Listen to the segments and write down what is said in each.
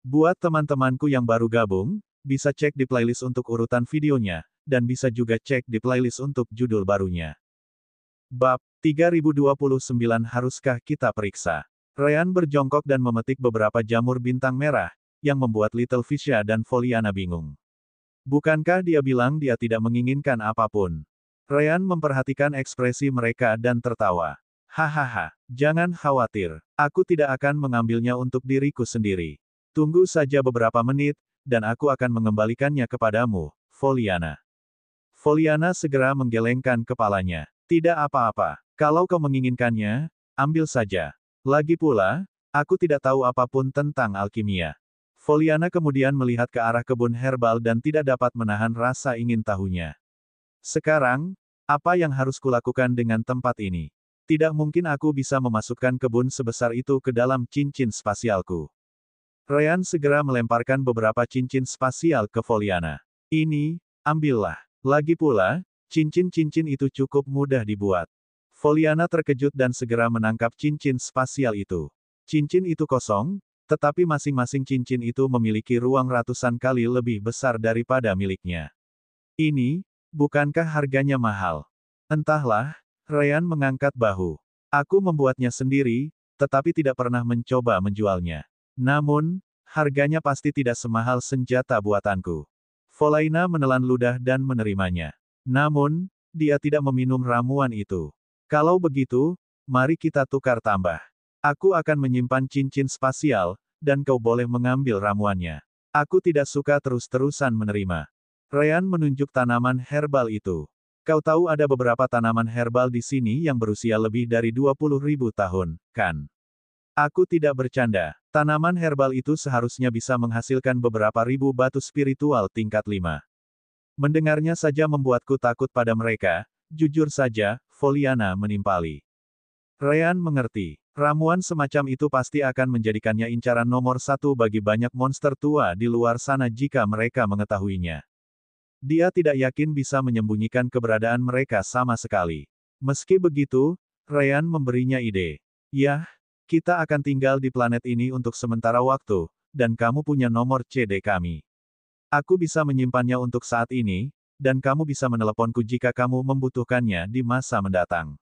Buat teman-temanku yang baru gabung, bisa cek di playlist untuk urutan videonya, dan bisa juga cek di playlist untuk judul barunya. Bab 3029 Haruskah kita periksa? Ryan berjongkok dan memetik beberapa jamur bintang merah, yang membuat Little Fisya dan Foliana bingung. Bukankah dia bilang dia tidak menginginkan apapun? Ryan memperhatikan ekspresi mereka dan tertawa. Hahaha, jangan khawatir, aku tidak akan mengambilnya untuk diriku sendiri. Tunggu saja beberapa menit, dan aku akan mengembalikannya kepadamu, Foliana. Foliana segera menggelengkan kepalanya. Tidak apa-apa, kalau kau menginginkannya, ambil saja. Lagi pula, aku tidak tahu apapun tentang alkimia. Foliana kemudian melihat ke arah kebun herbal dan tidak dapat menahan rasa ingin tahunya. Sekarang, apa yang harus kulakukan dengan tempat ini? Tidak mungkin aku bisa memasukkan kebun sebesar itu ke dalam cincin spasialku. Ryan segera melemparkan beberapa cincin spasial ke Foliana. Ini, ambillah. Lagi pula, cincin-cincin itu cukup mudah dibuat. Foliana terkejut dan segera menangkap cincin spasial itu. Cincin itu kosong, tetapi masing-masing cincin itu memiliki ruang ratusan kali lebih besar daripada miliknya. Ini, bukankah harganya mahal? Entahlah, Ryan mengangkat bahu. Aku membuatnya sendiri, tetapi tidak pernah mencoba menjualnya. Namun, harganya pasti tidak semahal senjata buatanku. Folaina menelan ludah dan menerimanya. Namun, dia tidak meminum ramuan itu. Kalau begitu, mari kita tukar tambah. Aku akan menyimpan cincin spasial, dan kau boleh mengambil ramuannya. Aku tidak suka terus-terusan menerima. Ryan menunjuk tanaman herbal itu. Kau tahu ada beberapa tanaman herbal di sini yang berusia lebih dari 20.000 tahun, kan? Aku tidak bercanda. Tanaman herbal itu seharusnya bisa menghasilkan beberapa ribu batu spiritual tingkat 5. Mendengarnya saja membuatku takut pada mereka, jujur saja, Foliana menimpali. Ryan mengerti. Ramuan semacam itu pasti akan menjadikannya incaran nomor satu bagi banyak monster tua di luar sana jika mereka mengetahuinya. Dia tidak yakin bisa menyembunyikan keberadaan mereka sama sekali. Meski begitu, Ryan memberinya ide. Yah, kita akan tinggal di planet ini untuk sementara waktu, dan kamu punya nomor CD kami. Aku bisa menyimpannya untuk saat ini, dan kamu bisa meneleponku jika kamu membutuhkannya di masa mendatang.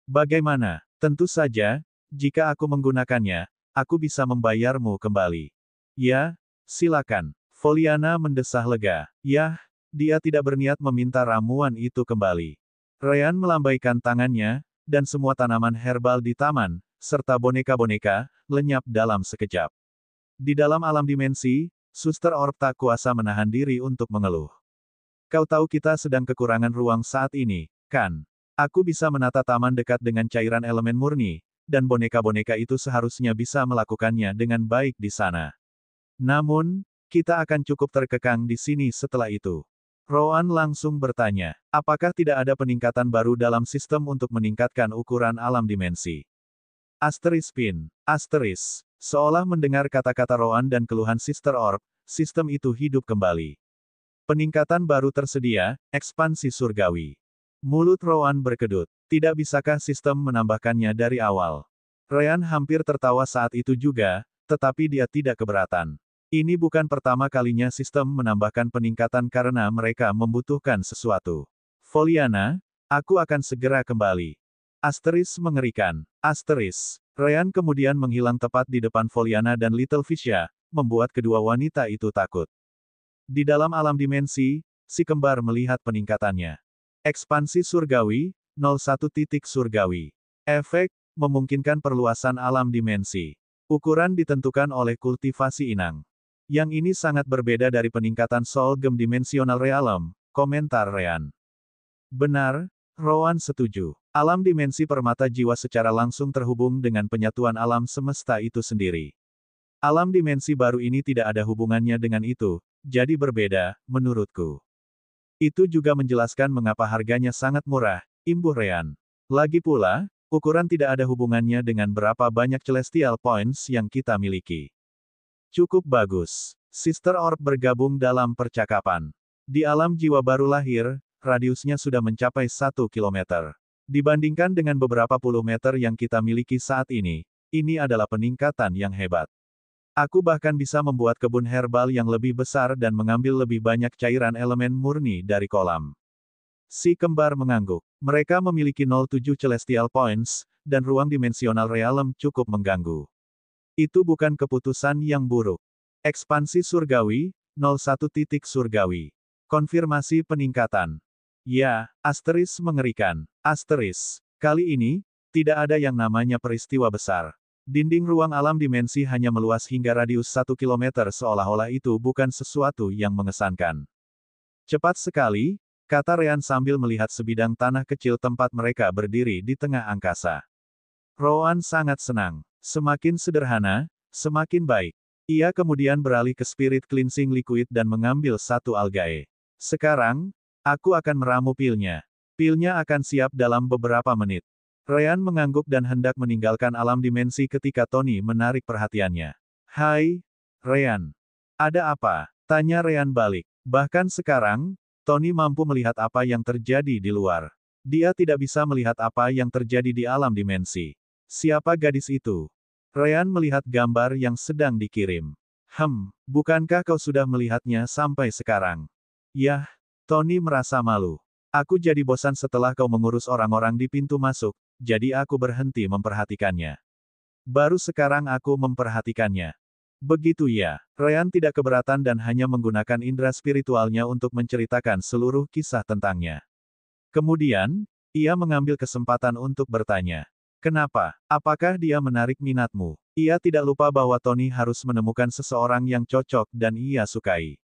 Bagaimana? Tentu saja, jika aku menggunakannya, aku bisa membayarmu kembali. Ya, silakan. Foliana mendesah lega. Yah, dia tidak berniat meminta ramuan itu kembali. Ryan melambaikan tangannya, dan semua tanaman herbal di taman, serta boneka-boneka, lenyap dalam sekejap. Di dalam alam dimensi, Suster Orb tak kuasa menahan diri untuk mengeluh. Kau tahu kita sedang kekurangan ruang saat ini, kan? Aku bisa menata taman dekat dengan cairan elemen murni, dan boneka-boneka itu seharusnya bisa melakukannya dengan baik di sana. Namun, kita akan cukup terkekang di sini setelah itu. Rowan langsung bertanya, apakah tidak ada peningkatan baru dalam sistem untuk meningkatkan ukuran alam dimensi? Pin. Seolah mendengar kata-kata Rowan dan keluhan Sister Orb, sistem itu hidup kembali. Peningkatan baru tersedia, ekspansi surgawi. Mulut Rowan berkedut. Tidak bisakah sistem menambahkannya dari awal? Ryan hampir tertawa saat itu juga, tetapi dia tidak keberatan. Ini bukan pertama kalinya sistem menambahkan peningkatan karena mereka membutuhkan sesuatu. Foliana, aku akan segera kembali. Mengerikan. Ryan kemudian menghilang tepat di depan Foliana dan Little Fisya, membuat kedua wanita itu takut. Di dalam alam dimensi, si kembar melihat peningkatannya. Ekspansi surgawi, 01 titik surgawi. Efek, memungkinkan perluasan alam dimensi. Ukuran ditentukan oleh kultivasi inang. Yang ini sangat berbeda dari peningkatan Soul Gem Dimensional Realm, komentar Ryan. Benar, Rowan setuju. Alam dimensi permata jiwa secara langsung terhubung dengan penyatuan alam semesta itu sendiri. Alam dimensi baru ini tidak ada hubungannya dengan itu, jadi berbeda, menurutku. Itu juga menjelaskan mengapa harganya sangat murah, imbuh Ryan. Lagi pula, ukuran tidak ada hubungannya dengan berapa banyak Celestial Points yang kita miliki. Cukup bagus. Sister Orb bergabung dalam percakapan. Di alam jiwa baru lahir, radiusnya sudah mencapai 1 kilometer. Dibandingkan dengan beberapa puluh meter yang kita miliki saat ini adalah peningkatan yang hebat. Aku bahkan bisa membuat kebun herbal yang lebih besar dan mengambil lebih banyak cairan elemen murni dari kolam. Si kembar mengangguk. Mereka memiliki 07 Celestial Points, dan ruang dimensional realem cukup mengganggu. Itu bukan keputusan yang buruk. Ekspansi surgawi, 01 titik surgawi. Konfirmasi peningkatan. Ya, asteris mengerikan. Asteris. Kali ini, tidak ada yang namanya peristiwa besar. Dinding ruang alam dimensi hanya meluas hingga radius 1 kilometer seolah-olah itu bukan sesuatu yang mengesankan. Cepat sekali, kata Ryan sambil melihat sebidang tanah kecil tempat mereka berdiri di tengah angkasa. Rowan sangat senang. Semakin sederhana, semakin baik. Ia kemudian beralih ke Spirit Cleansing Liquid dan mengambil satu algae. Sekarang, aku akan meramu pilnya. Pilnya akan siap dalam beberapa menit. Ryan mengangguk dan hendak meninggalkan alam dimensi ketika Tony menarik perhatiannya. Hai, Ryan. Ada apa? Tanya Ryan balik. Bahkan sekarang, Tony mampu melihat apa yang terjadi di luar. Dia tidak bisa melihat apa yang terjadi di alam dimensi. Siapa gadis itu? Ryan melihat gambar yang sedang dikirim. Bukankah kau sudah melihatnya sampai sekarang? Yah, Tony merasa malu. Aku jadi bosan setelah kau mengurus orang-orang di pintu masuk, jadi aku berhenti memperhatikannya. Baru sekarang aku memperhatikannya. Begitu ya. Ryan tidak keberatan dan hanya menggunakan indera spiritualnya untuk menceritakan seluruh kisah tentangnya. Kemudian, ia mengambil kesempatan untuk bertanya. Kenapa? Apakah dia menarik minatmu? Ia tidak lupa bahwa Tony harus menemukan seseorang yang cocok dan ia sukai.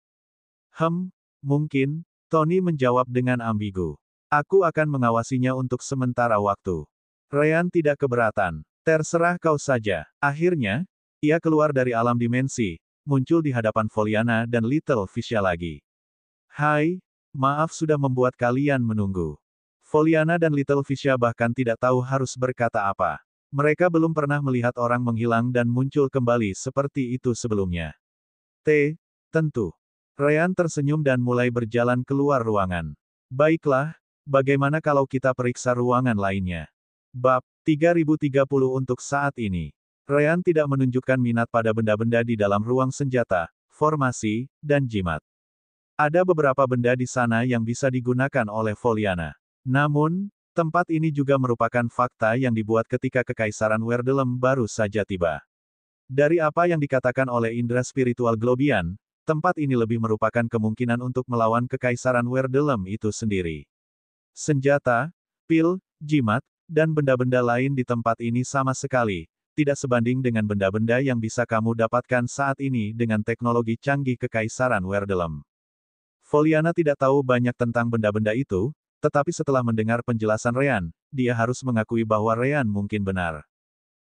Mungkin, Tony menjawab dengan ambigu. Aku akan mengawasinya untuk sementara waktu. Ryan tidak keberatan. Terserah kau saja. Akhirnya, ia keluar dari alam dimensi, muncul di hadapan Foliana dan Little Fisya lagi. Hai, maaf sudah membuat kalian menunggu. Foliana dan Little Fisya bahkan tidak tahu harus berkata apa. Mereka belum pernah melihat orang menghilang dan muncul kembali seperti itu sebelumnya. Tentu. Ryan tersenyum dan mulai berjalan keluar ruangan. Baiklah, bagaimana kalau kita periksa ruangan lainnya? Bab 3030 untuk saat ini. Ryan tidak menunjukkan minat pada benda-benda di dalam ruang senjata, formasi, dan jimat. Ada beberapa benda di sana yang bisa digunakan oleh Foliana. Namun, tempat ini juga merupakan fakta yang dibuat ketika Kekaisaran Werdelem baru saja tiba. Dari apa yang dikatakan oleh indera spiritual Globian, tempat ini lebih merupakan kemungkinan untuk melawan Kekaisaran Werdelem itu sendiri. Senjata, pil, jimat, dan benda-benda lain di tempat ini sama sekali tidak sebanding dengan benda-benda yang bisa kamu dapatkan saat ini dengan teknologi canggih Kekaisaran Werdelem. Foliana tidak tahu banyak tentang benda-benda itu, tetapi setelah mendengar penjelasan Ryan, dia harus mengakui bahwa Ryan mungkin benar.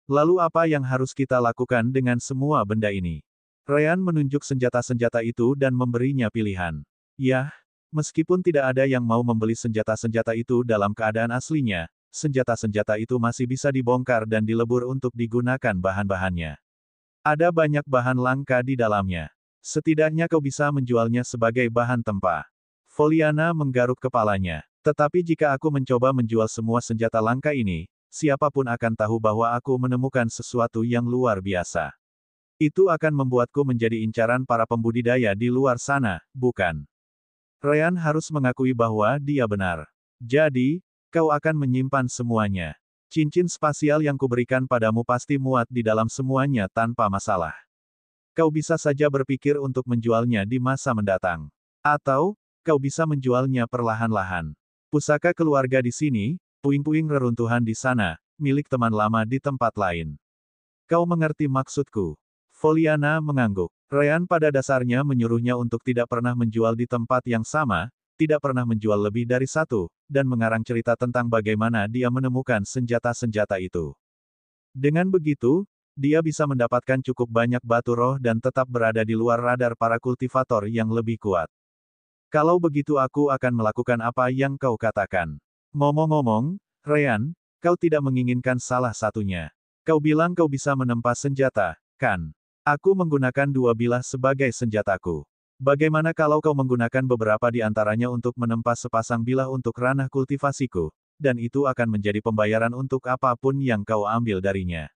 Lalu apa yang harus kita lakukan dengan semua benda ini? Ryan menunjuk senjata-senjata itu dan memberinya pilihan. Yah, meskipun tidak ada yang mau membeli senjata-senjata itu dalam keadaan aslinya, senjata-senjata itu masih bisa dibongkar dan dilebur untuk digunakan bahan-bahannya. Ada banyak bahan langka di dalamnya. Setidaknya kau bisa menjualnya sebagai bahan tempa. Foliana menggaruk kepalanya. Tetapi jika aku mencoba menjual semua senjata langka ini, siapapun akan tahu bahwa aku menemukan sesuatu yang luar biasa. Itu akan membuatku menjadi incaran para pembudidaya di luar sana, bukan? Ryan harus mengakui bahwa dia benar. Jadi, kau akan menyimpan semuanya. Cincin spasial yang kuberikan padamu pasti muat di dalam semuanya tanpa masalah. Kau bisa saja berpikir untuk menjualnya di masa mendatang. Atau, kau bisa menjualnya perlahan-lahan. Pusaka keluarga di sini, puing-puing reruntuhan di sana, milik teman lama di tempat lain. Kau mengerti maksudku? Foliana mengangguk. Ryan pada dasarnya menyuruhnya untuk tidak pernah menjual di tempat yang sama, tidak pernah menjual lebih dari satu, dan mengarang cerita tentang bagaimana dia menemukan senjata-senjata itu. Dengan begitu, dia bisa mendapatkan cukup banyak batu roh dan tetap berada di luar radar para kultivator yang lebih kuat. Kalau begitu aku akan melakukan apa yang kau katakan. Ngomong-ngomong, Ryan, kau tidak menginginkan salah satunya. Kau bilang kau bisa menempa senjata, kan? Aku menggunakan 2 bilah sebagai senjataku. Bagaimana kalau kau menggunakan beberapa di antaranya untuk menempa sepasang bilah untuk ranah kultivasiku, dan itu akan menjadi pembayaran untuk apapun yang kau ambil darinya.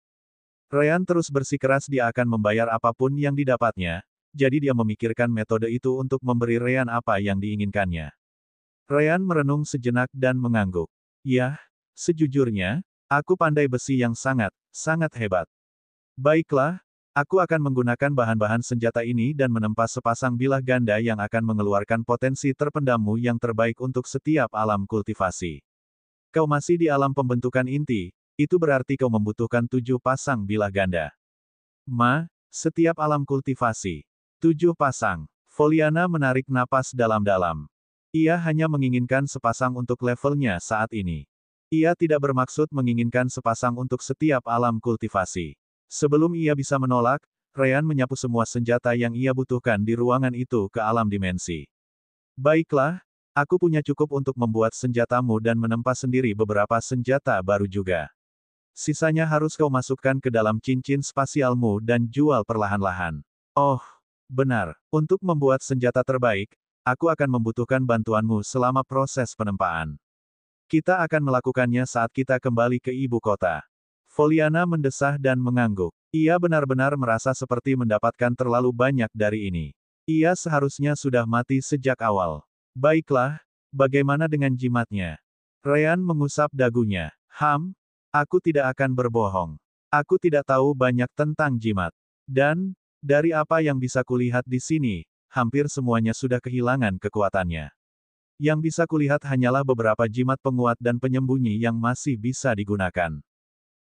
Ryan terus bersikeras dia akan membayar apapun yang didapatnya, jadi dia memikirkan metode itu untuk memberi Ryan apa yang diinginkannya. Ryan merenung sejenak dan mengangguk. Yah, sejujurnya, aku pandai besi yang sangat, sangat hebat. Baiklah, aku akan menggunakan bahan-bahan senjata ini dan menempa sepasang bilah ganda yang akan mengeluarkan potensi terpendammu yang terbaik untuk setiap alam kultivasi. Kau masih di alam pembentukan inti, itu berarti kau membutuhkan 7 pasang bilah ganda. Setiap alam kultivasi. 7 pasang. Foliana menarik napas dalam-dalam. Ia hanya menginginkan sepasang untuk levelnya saat ini. Ia tidak bermaksud menginginkan sepasang untuk setiap alam kultivasi. Sebelum ia bisa menolak, Ryan menyapu semua senjata yang ia butuhkan di ruangan itu ke alam dimensi. Baiklah, aku punya cukup untuk membuat senjatamu dan menempa sendiri beberapa senjata baru juga. Sisanya harus kau masukkan ke dalam cincin spasialmu dan jual perlahan-lahan. Oh, benar. Untuk membuat senjata terbaik, aku akan membutuhkan bantuanmu selama proses penempaan. Kita akan melakukannya saat kita kembali ke ibu kota. Foliana mendesah dan mengangguk. Ia benar-benar merasa seperti mendapatkan terlalu banyak dari ini. Ia seharusnya sudah mati sejak awal. Baiklah, bagaimana dengan jimatnya? Ryan mengusap dagunya. Aku tidak akan berbohong. Aku tidak tahu banyak tentang jimat. Dan, dari apa yang bisa kulihat di sini, hampir semuanya sudah kehilangan kekuatannya. Yang bisa kulihat hanyalah beberapa jimat penguat dan penyembunyi yang masih bisa digunakan.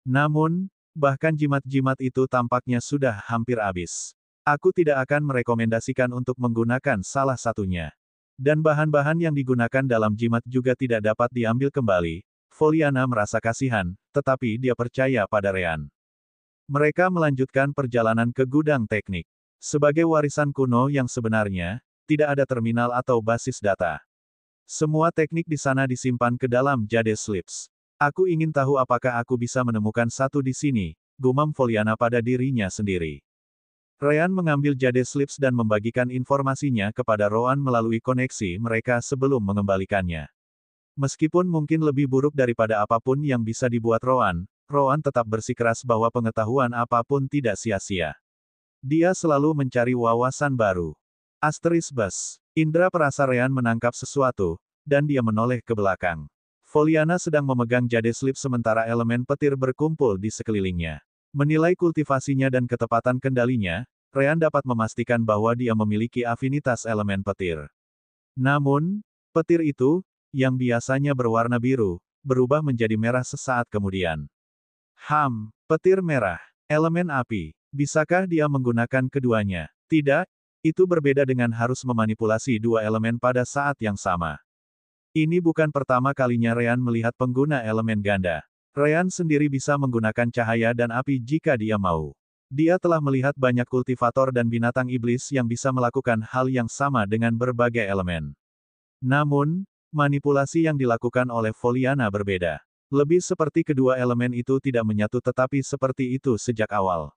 Namun, bahkan jimat-jimat itu tampaknya sudah hampir habis. Aku tidak akan merekomendasikan untuk menggunakan salah satunya. Dan bahan-bahan yang digunakan dalam jimat juga tidak dapat diambil kembali. Foliana merasa kasihan, tetapi dia percaya pada Ryan. Mereka melanjutkan perjalanan ke gudang teknik. Sebagai warisan kuno yang sebenarnya, tidak ada terminal atau basis data. Semua teknik di sana disimpan ke dalam Jade Slips. Aku ingin tahu apakah aku bisa menemukan satu di sini, gumam Foliana pada dirinya sendiri. Ryan mengambil Jade Slips dan membagikan informasinya kepada Rowan melalui koneksi mereka sebelum mengembalikannya. Meskipun mungkin lebih buruk daripada apapun yang bisa dibuat Rowan tetap bersikeras bahwa pengetahuan apapun tidak sia-sia. Dia selalu mencari wawasan baru. Bus. Indra perasa Ryan menangkap sesuatu, dan dia menoleh ke belakang. Foliana sedang memegang Jade Slip sementara elemen petir berkumpul di sekelilingnya. Menilai kultivasinya dan ketepatan kendalinya, Ryan dapat memastikan bahwa dia memiliki afinitas elemen petir. Namun, petir itu, yang biasanya berwarna biru, berubah menjadi merah sesaat kemudian. Petir merah. Elemen api. Bisakah dia menggunakan keduanya? Tidak, itu berbeda dengan harus memanipulasi dua elemen pada saat yang sama. Ini bukan pertama kalinya Ryan melihat pengguna elemen ganda. Ryan sendiri bisa menggunakan cahaya dan api jika dia mau. Dia telah melihat banyak kultivator dan binatang iblis yang bisa melakukan hal yang sama dengan berbagai elemen. Namun, manipulasi yang dilakukan oleh Foliana berbeda. Lebih seperti kedua elemen itu tidak menyatu tetapi seperti itu sejak awal.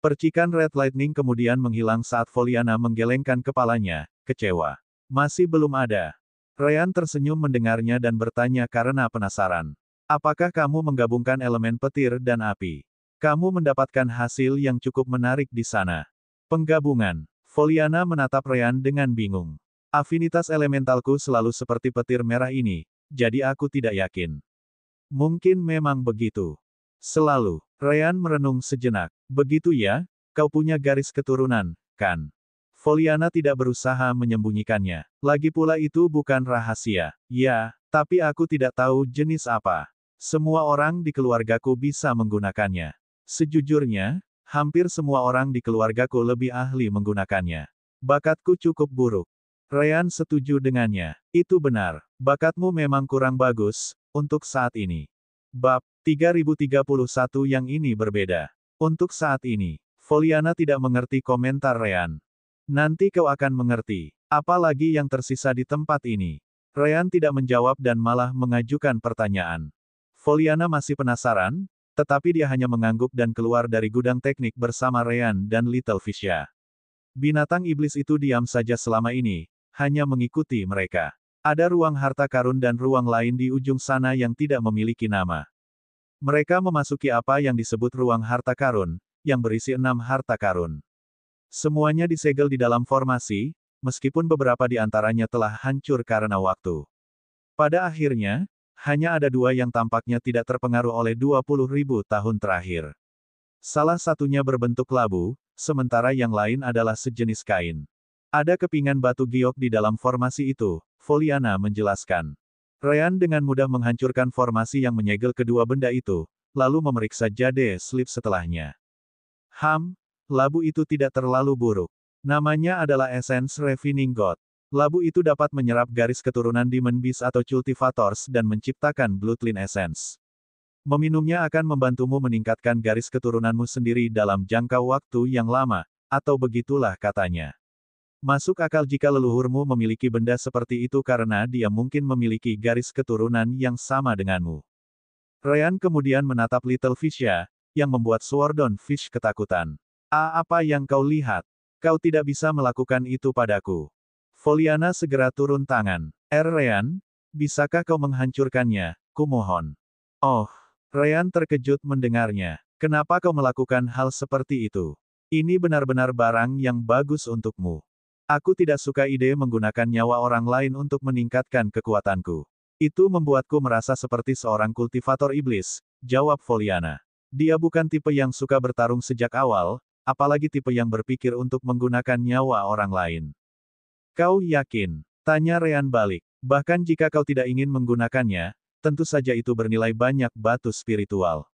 Percikan Red Lightning kemudian menghilang saat Foliana menggelengkan kepalanya, kecewa. Masih belum ada. Ryan tersenyum mendengarnya dan bertanya karena penasaran. Apakah kamu menggabungkan elemen petir dan api? Kamu mendapatkan hasil yang cukup menarik di sana. Penggabungan. Foliana menatap Ryan dengan bingung. Afinitas elementalku selalu seperti petir merah ini, jadi aku tidak yakin. Mungkin memang begitu. Selalu. Ryan merenung sejenak. Begitu ya, kau punya garis keturunan, kan? Foliana tidak berusaha menyembunyikannya. Lagi pula itu bukan rahasia. Ya, tapi aku tidak tahu jenis apa. Semua orang di keluargaku bisa menggunakannya. Sejujurnya, hampir semua orang di keluargaku lebih ahli menggunakannya. Bakatku cukup buruk. Ryan setuju dengannya. Itu benar. Bakatmu memang kurang bagus, untuk saat ini. Bab 3031 yang ini berbeda. Untuk saat ini, Foliana tidak mengerti komentar Ryan. Nanti kau akan mengerti. Apalagi yang tersisa di tempat ini. Ryan tidak menjawab dan malah mengajukan pertanyaan. Foliana masih penasaran, tetapi dia hanya mengangguk dan keluar dari gudang teknik bersama Ryan dan Little Fisya. Binatang iblis itu diam saja selama ini, hanya mengikuti mereka. Ada ruang harta karun dan ruang lain di ujung sana yang tidak memiliki nama. Mereka memasuki apa yang disebut ruang harta karun, yang berisi 6 harta karun. Semuanya disegel di dalam formasi, meskipun beberapa di antaranya telah hancur karena waktu. Pada akhirnya, hanya ada 2 yang tampaknya tidak terpengaruh oleh 20.000 tahun terakhir. Salah satunya berbentuk labu, sementara yang lain adalah sejenis kain. Ada kepingan batu giok di dalam formasi itu, Foliana menjelaskan. Ryan dengan mudah menghancurkan formasi yang menyegel kedua benda itu, lalu memeriksa jade slip setelahnya. Labu itu tidak terlalu buruk. Namanya adalah Essence Refining God. Labu itu dapat menyerap garis keturunan Demon Beast atau Cultivators dan menciptakan Bloodline Essence. Meminumnya akan membantumu meningkatkan garis keturunanmu sendiri dalam jangka waktu yang lama, atau begitulah katanya. Masuk akal jika leluhurmu memiliki benda seperti itu karena dia mungkin memiliki garis keturunan yang sama denganmu. Ryan kemudian menatap Little Fish-nya, yang membuat Swordon Fish ketakutan. Apa yang kau lihat? Kau tidak bisa melakukan itu padaku. Foliana segera turun tangan. Ryan, bisakah kau menghancurkannya? Kumohon. Oh, Ryan terkejut mendengarnya. Kenapa kau melakukan hal seperti itu? Ini benar-benar barang yang bagus untukmu. Aku tidak suka ide menggunakan nyawa orang lain untuk meningkatkan kekuatanku. Itu membuatku merasa seperti seorang kultivator iblis, jawab Foliana. Dia bukan tipe yang suka bertarung sejak awal, apalagi tipe yang berpikir untuk menggunakan nyawa orang lain. Kau yakin? Tanya Ryan balik. Bahkan jika kau tidak ingin menggunakannya, tentu saja itu bernilai banyak batu spiritual.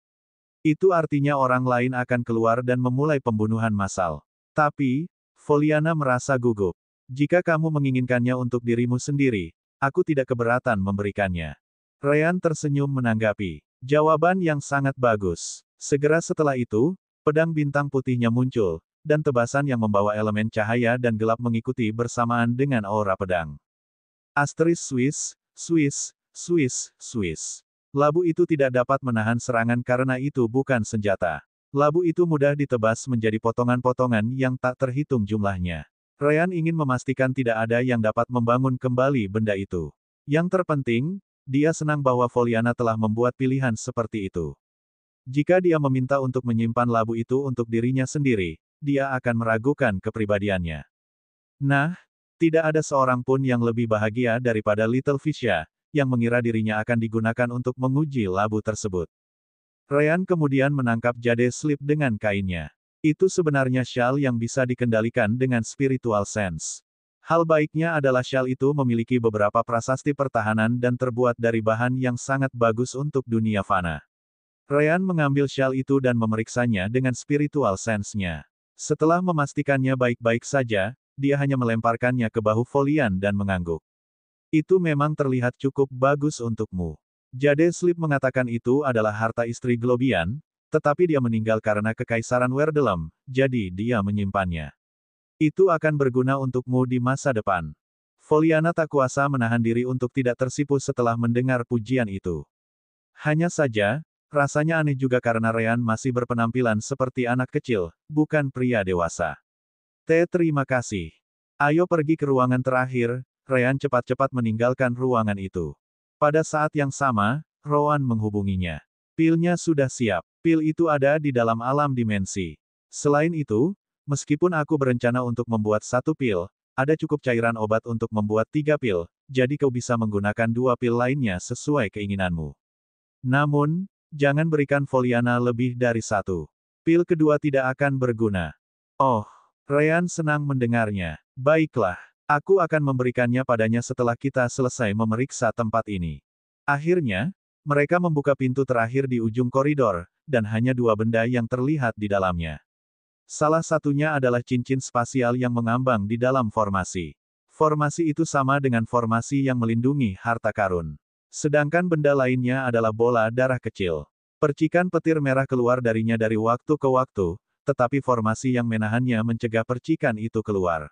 Itu artinya orang lain akan keluar dan memulai pembunuhan massal. Tapi, Foliana merasa gugup. Jika kamu menginginkannya untuk dirimu sendiri, aku tidak keberatan memberikannya. Ryan tersenyum menanggapi. Jawaban yang sangat bagus. Segera setelah itu, pedang bintang putihnya muncul, dan tebasan yang membawa elemen cahaya dan gelap mengikuti bersamaan dengan aura pedang. Swiss. Labu itu tidak dapat menahan serangan karena itu bukan senjata. Labu itu mudah ditebas menjadi potongan-potongan yang tak terhitung jumlahnya. Ryan ingin memastikan tidak ada yang dapat membangun kembali benda itu. Yang terpenting, dia senang bahwa Foliana telah membuat pilihan seperti itu. Jika dia meminta untuk menyimpan labu itu untuk dirinya sendiri, dia akan meragukan kepribadiannya. Nah, tidak ada seorang pun yang lebih bahagia daripada Little Fish-nya, yang mengira dirinya akan digunakan untuk menguji labu tersebut. Ryan kemudian menangkap jade slip dengan kainnya. Itu sebenarnya shawl yang bisa dikendalikan dengan spiritual sense. Hal baiknya adalah shawl itu memiliki beberapa prasasti pertahanan dan terbuat dari bahan yang sangat bagus untuk dunia fana. Ryan mengambil shawl itu dan memeriksanya dengan spiritual sense-nya. Setelah memastikannya baik-baik saja, dia hanya melemparkannya ke bahu Folian dan mengangguk. Itu memang terlihat cukup bagus untukmu. Jade Slip mengatakan itu adalah harta istri Globian, tetapi dia meninggal karena kekaisaran Werdelem, jadi dia menyimpannya. Itu akan berguna untukmu di masa depan. Foliana tak kuasa menahan diri untuk tidak tersipu setelah mendengar pujian itu. Hanya saja, rasanya aneh juga karena Ryan masih berpenampilan seperti anak kecil, bukan pria dewasa. Terima kasih. Ayo pergi ke ruangan terakhir. Ryan cepat-cepat meninggalkan ruangan itu. Pada saat yang sama, Rowan menghubunginya. Pilnya sudah siap. Pil itu ada di dalam alam dimensi. Selain itu, meskipun aku berencana untuk membuat 1 pil, ada cukup cairan obat untuk membuat 3 pil, jadi kau bisa menggunakan 2 pil lainnya sesuai keinginanmu. Namun, jangan berikan Foliana lebih dari 1. Pil kedua tidak akan berguna. Oh, Ryan senang mendengarnya. Baiklah, aku akan memberikannya padanya setelah kita selesai memeriksa tempat ini. Akhirnya, mereka membuka pintu terakhir di ujung koridor, dan hanya 2 benda yang terlihat di dalamnya. Salah satunya adalah cincin spasial yang mengambang di dalam formasi. Formasi itu sama dengan formasi yang melindungi harta karun. Sedangkan benda lainnya adalah bola darah kecil. Percikan petir merah keluar darinya dari waktu ke waktu, tetapi formasi yang menahannya mencegah percikan itu keluar.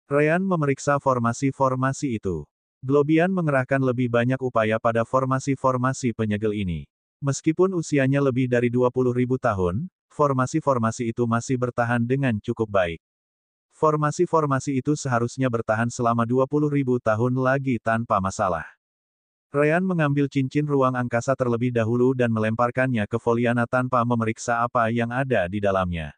Ryan memeriksa formasi-formasi itu. Globian mengerahkan lebih banyak upaya pada formasi-formasi penyegel ini. Meskipun usianya lebih dari 20.000 tahun, formasi-formasi itu masih bertahan dengan cukup baik. Formasi-formasi itu seharusnya bertahan selama 20.000 tahun lagi tanpa masalah. Ryan mengambil cincin ruang angkasa terlebih dahulu dan melemparkannya ke Foliana tanpa memeriksa apa yang ada di dalamnya.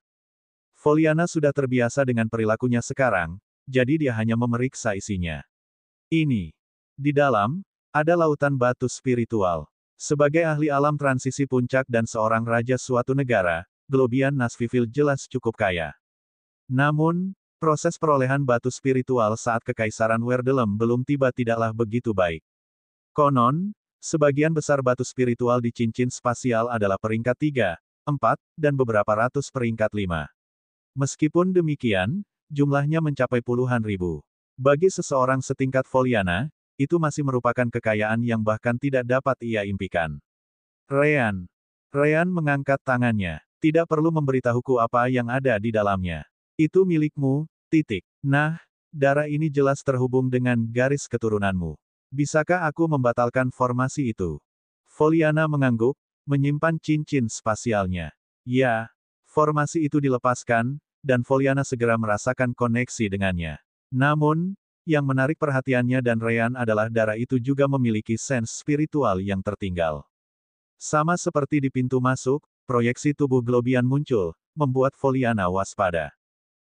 Foliana sudah terbiasa dengan perilakunya sekarang, jadi dia hanya memeriksa isinya. Ini. Di dalam, ada lautan batu spiritual. Sebagai ahli alam transisi puncak dan seorang raja suatu negara, Globian Nasvivil jelas cukup kaya. Namun, proses perolehan batu spiritual saat Kekaisaran Werdelem belum tiba tidaklah begitu baik. Konon, sebagian besar batu spiritual di cincin spasial adalah peringkat 3, 4, dan beberapa ratus peringkat 5. Meskipun demikian, jumlahnya mencapai puluhan ribu. Bagi seseorang setingkat Foliana, itu masih merupakan kekayaan yang bahkan tidak dapat ia impikan. Ryan mengangkat tangannya. Tidak perlu memberitahuku apa yang ada di dalamnya. Itu milikmu, titik. Nah, darah ini jelas terhubung dengan garis keturunanmu. Bisakah aku membatalkan formasi itu? Foliana mengangguk, menyimpan cincin spasialnya. Ya, formasi itu dilepaskan, dan Foliana segera merasakan koneksi dengannya. Namun, yang menarik perhatiannya dan Ryan adalah darah itu juga memiliki sense spiritual yang tertinggal. Sama seperti di pintu masuk, proyeksi tubuh Globian muncul, membuat Foliana waspada.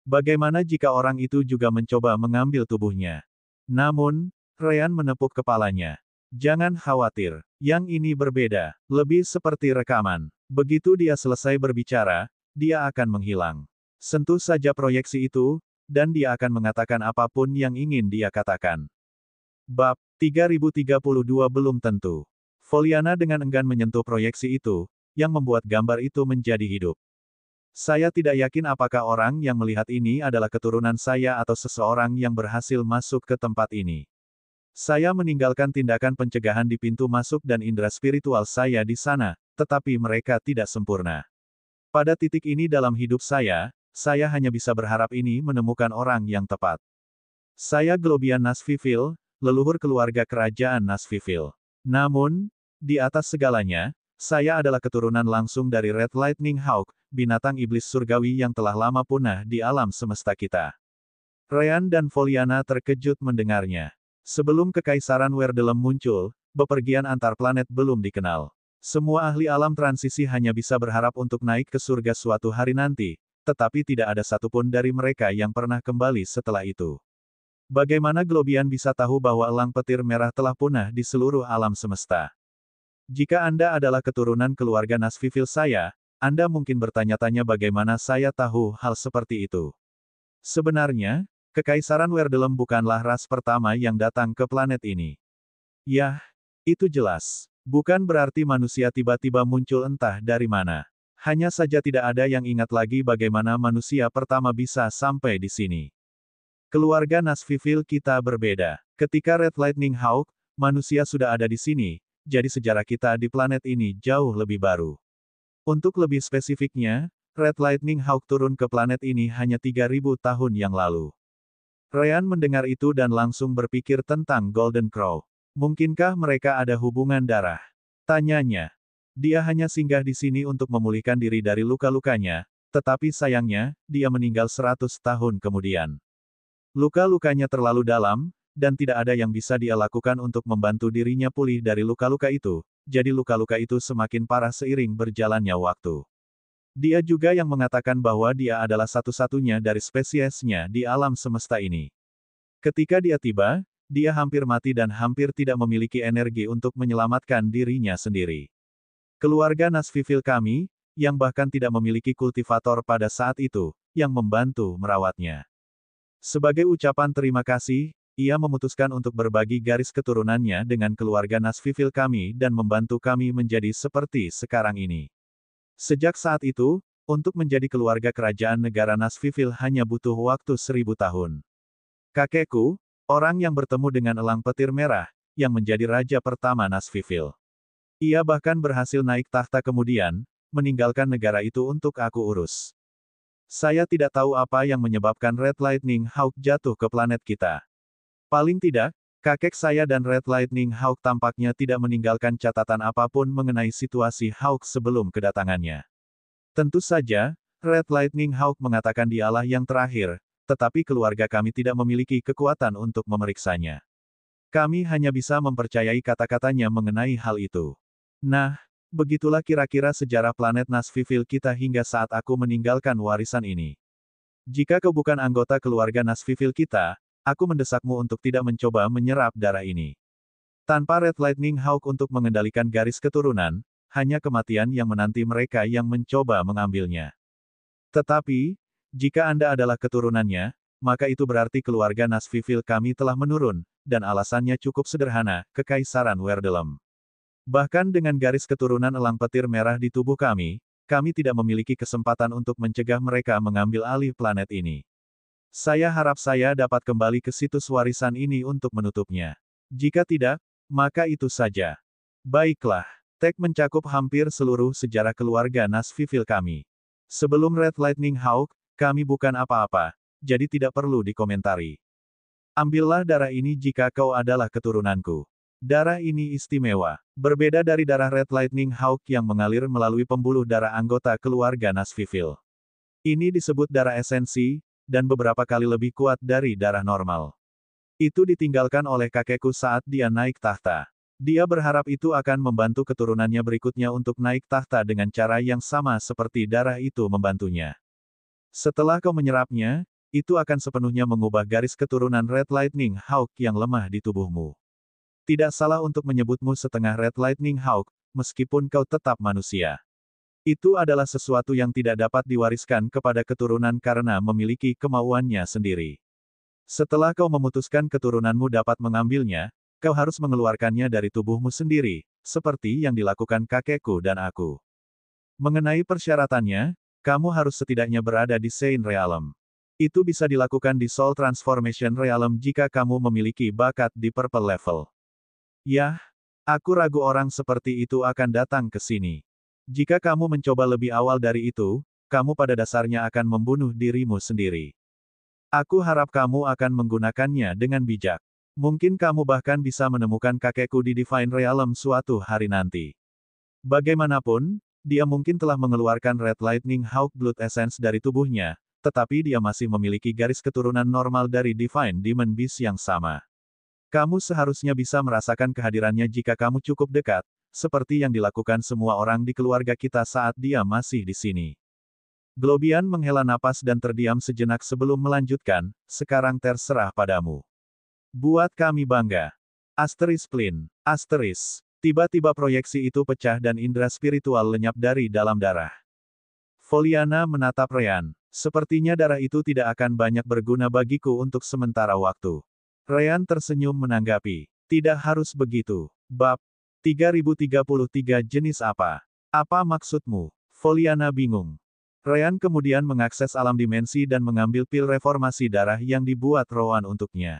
Bagaimana jika orang itu juga mencoba mengambil tubuhnya? Namun, Ryan menepuk kepalanya. Jangan khawatir, yang ini berbeda, lebih seperti rekaman. Begitu dia selesai berbicara, dia akan menghilang. Sentuh saja proyeksi itu, dan dia akan mengatakan apapun yang ingin dia katakan. Bab 3032 belum tentu. Foliana dengan enggan menyentuh proyeksi itu, yang membuat gambar itu menjadi hidup. Saya tidak yakin apakah orang yang melihat ini adalah keturunan saya atau seseorang yang berhasil masuk ke tempat ini. Saya meninggalkan tindakan pencegahan di pintu masuk dan indera spiritual saya di sana, tetapi mereka tidak sempurna. Pada titik ini dalam hidup saya hanya bisa berharap ini menemukan orang yang tepat. Saya Globian Nasvivil, leluhur keluarga kerajaan Nasvivil. Namun, di atas segalanya, saya adalah keturunan langsung dari Red Lightning Hawk, binatang iblis surgawi yang telah lama punah di alam semesta kita. Ryan dan Foliana terkejut mendengarnya. Sebelum Kekaisaran Werdelem muncul, bepergian antar planet belum dikenal. Semua ahli alam transisi hanya bisa berharap untuk naik ke surga suatu hari nanti, tetapi tidak ada satupun dari mereka yang pernah kembali setelah itu. Bagaimana Globian bisa tahu bahwa elang petir merah telah punah di seluruh alam semesta? Jika Anda adalah keturunan keluarga Nasvivil saya, Anda mungkin bertanya-tanya bagaimana saya tahu hal seperti itu. Sebenarnya, Kekaisaran Werdelem bukanlah ras pertama yang datang ke planet ini. Yah, itu jelas. Bukan berarti manusia tiba-tiba muncul entah dari mana. Hanya saja tidak ada yang ingat lagi bagaimana manusia pertama bisa sampai di sini. Keluarga Nasvivil kita berbeda. Ketika Red Lightning Hawk, manusia sudah ada di sini, jadi sejarah kita di planet ini jauh lebih baru. Untuk lebih spesifiknya, Red Lightning Hawk turun ke planet ini hanya 3000 tahun yang lalu. Ryan mendengar itu dan langsung berpikir tentang Golden Crow. Mungkinkah mereka ada hubungan darah? Tanyanya. Dia hanya singgah di sini untuk memulihkan diri dari luka-lukanya, tetapi sayangnya, dia meninggal 100 tahun kemudian. Luka-lukanya terlalu dalam, dan tidak ada yang bisa dia lakukan untuk membantu dirinya pulih dari luka-luka itu, jadi luka-luka itu semakin parah seiring berjalannya waktu. Dia juga yang mengatakan bahwa dia adalah satu-satunya dari spesiesnya di alam semesta ini. Ketika dia tiba, dia hampir mati dan hampir tidak memiliki energi untuk menyelamatkan dirinya sendiri. Keluarga Nasvivil kami, yang bahkan tidak memiliki kultivator pada saat itu, yang membantu merawatnya. Sebagai ucapan terima kasih, ia memutuskan untuk berbagi garis keturunannya dengan keluarga Nasvivil kami dan membantu kami menjadi seperti sekarang ini. Sejak saat itu, untuk menjadi keluarga kerajaan negara Nasvivil hanya butuh waktu 1000 tahun. Kakekku, orang yang bertemu dengan elang petir merah, yang menjadi raja pertama Nasvivil. Ia bahkan berhasil naik tahta kemudian, meninggalkan negara itu untuk aku urus. Saya tidak tahu apa yang menyebabkan Red Lightning Hawk jatuh ke planet kita. Paling tidak, kakek saya dan Red Lightning Hawk tampaknya tidak meninggalkan catatan apapun mengenai situasi Hawk sebelum kedatangannya. Tentu saja, Red Lightning Hawk mengatakan dialah yang terakhir, tetapi keluarga kami tidak memiliki kekuatan untuk memeriksanya. Kami hanya bisa mempercayai kata-katanya mengenai hal itu. Nah, begitulah kira-kira sejarah planet Nasvivil kita hingga saat aku meninggalkan warisan ini. Jika kau bukan anggota keluarga Nasvivil kita, aku mendesakmu untuk tidak mencoba menyerap darah ini. Tanpa Red Lightning Hawk untuk mengendalikan garis keturunan, hanya kematian yang menanti mereka yang mencoba mengambilnya. Tetapi, jika Anda adalah keturunannya, maka itu berarti keluarga Nasvivil kami telah menurun, dan alasannya cukup sederhana, Kekaisaran Werdelem. Bahkan dengan garis keturunan elang petir merah di tubuh kami tidak memiliki kesempatan untuk mencegah mereka mengambil alih planet ini. Saya harap saya dapat kembali ke situs warisan ini untuk menutupnya. Jika tidak, maka itu saja. Baiklah, Tech mencakup hampir seluruh sejarah keluarga Nasvivil kami. Sebelum Red Lightning Hawk, kami bukan apa-apa, jadi tidak perlu dikomentari. Ambillah darah ini jika kau adalah keturunanku. Darah ini istimewa, berbeda dari darah Red Lightning Hawk yang mengalir melalui pembuluh darah anggota keluarga Nasvivil. Ini disebut darah esensi, dan beberapa kali lebih kuat dari darah normal. Itu ditinggalkan oleh kakekku saat dia naik tahta. Dia berharap itu akan membantu keturunannya berikutnya untuk naik tahta dengan cara yang sama seperti darah itu membantunya. Setelah kau menyerapnya, itu akan sepenuhnya mengubah garis keturunan Red Lightning Hawk yang lemah di tubuhmu. Tidak salah untuk menyebutmu setengah Red Lightning Hawk, meskipun kau tetap manusia. Itu adalah sesuatu yang tidak dapat diwariskan kepada keturunan karena memiliki kemauannya sendiri. Setelah kau memutuskan keturunanmu dapat mengambilnya, kau harus mengeluarkannya dari tubuhmu sendiri, seperti yang dilakukan kakekku dan aku. Mengenai persyaratannya, kamu harus setidaknya berada di Saint Realm. Itu bisa dilakukan di Soul Transformation Realm jika kamu memiliki bakat di Purple Level. Yah, aku ragu orang seperti itu akan datang ke sini. Jika kamu mencoba lebih awal dari itu, kamu pada dasarnya akan membunuh dirimu sendiri. Aku harap kamu akan menggunakannya dengan bijak. Mungkin kamu bahkan bisa menemukan kakekku di Divine Realm suatu hari nanti. Bagaimanapun, dia mungkin telah mengeluarkan Red Lightning Hawk Blood Essence dari tubuhnya, tetapi dia masih memiliki garis keturunan normal dari Divine Demon Beast yang sama. Kamu seharusnya bisa merasakan kehadirannya jika kamu cukup dekat, seperti yang dilakukan semua orang di keluarga kita saat dia masih di sini. Globian menghela napas dan terdiam sejenak sebelum melanjutkan, sekarang terserah padamu. Buat kami bangga. Asteris Plin. Asteris. Tiba-tiba proyeksi itu pecah dan indera spiritual lenyap dari dalam darah. Foliana menatap Ryan. Sepertinya darah itu tidak akan banyak berguna bagiku untuk sementara waktu. Ryan tersenyum menanggapi. Tidak harus begitu. Bab 3033 jenis apa? Apa maksudmu? Foliana bingung. Ryan kemudian mengakses alam dimensi dan mengambil pil reformasi darah yang dibuat Rowan untuknya.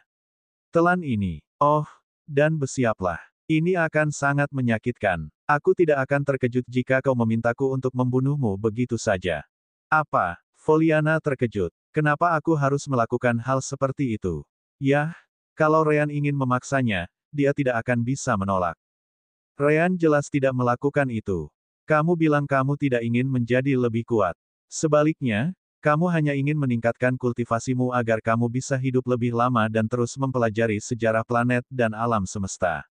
Telan ini. Oh, dan bersiaplah. Ini akan sangat menyakitkan. Aku tidak akan terkejut jika kau memintaku untuk membunuhmu begitu saja. Apa? Foliana terkejut. Kenapa aku harus melakukan hal seperti itu? Yah, kalau Ryan ingin memaksanya, dia tidak akan bisa menolak. Ryan jelas tidak melakukan itu. Kamu bilang kamu tidak ingin menjadi lebih kuat. Sebaliknya, kamu hanya ingin meningkatkan kultivasimu agar kamu bisa hidup lebih lama dan terus mempelajari sejarah planet dan alam semesta.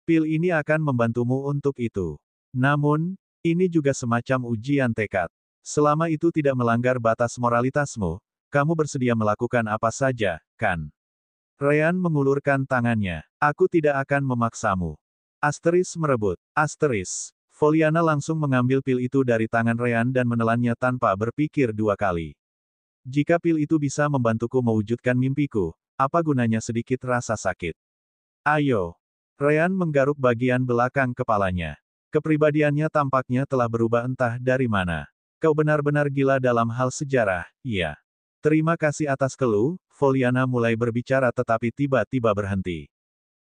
Pil ini akan membantumu untuk itu. Namun, ini juga semacam ujian tekad. Selama itu tidak melanggar batas moralitasmu, kamu bersedia melakukan apa saja, kan? Ryan mengulurkan tangannya. Aku tidak akan memaksamu. Asteris merebut. Asteris. Foliana langsung mengambil pil itu dari tangan Ryan dan menelannya tanpa berpikir dua kali. Jika pil itu bisa membantuku mewujudkan mimpiku, apa gunanya sedikit rasa sakit? Ayo. Ryan menggaruk bagian belakang kepalanya. Kepribadiannya tampaknya telah berubah entah dari mana. Kau benar-benar gila dalam hal sejarah, iya. Terima kasih atas keluh, Foliana mulai berbicara tetapi tiba-tiba berhenti.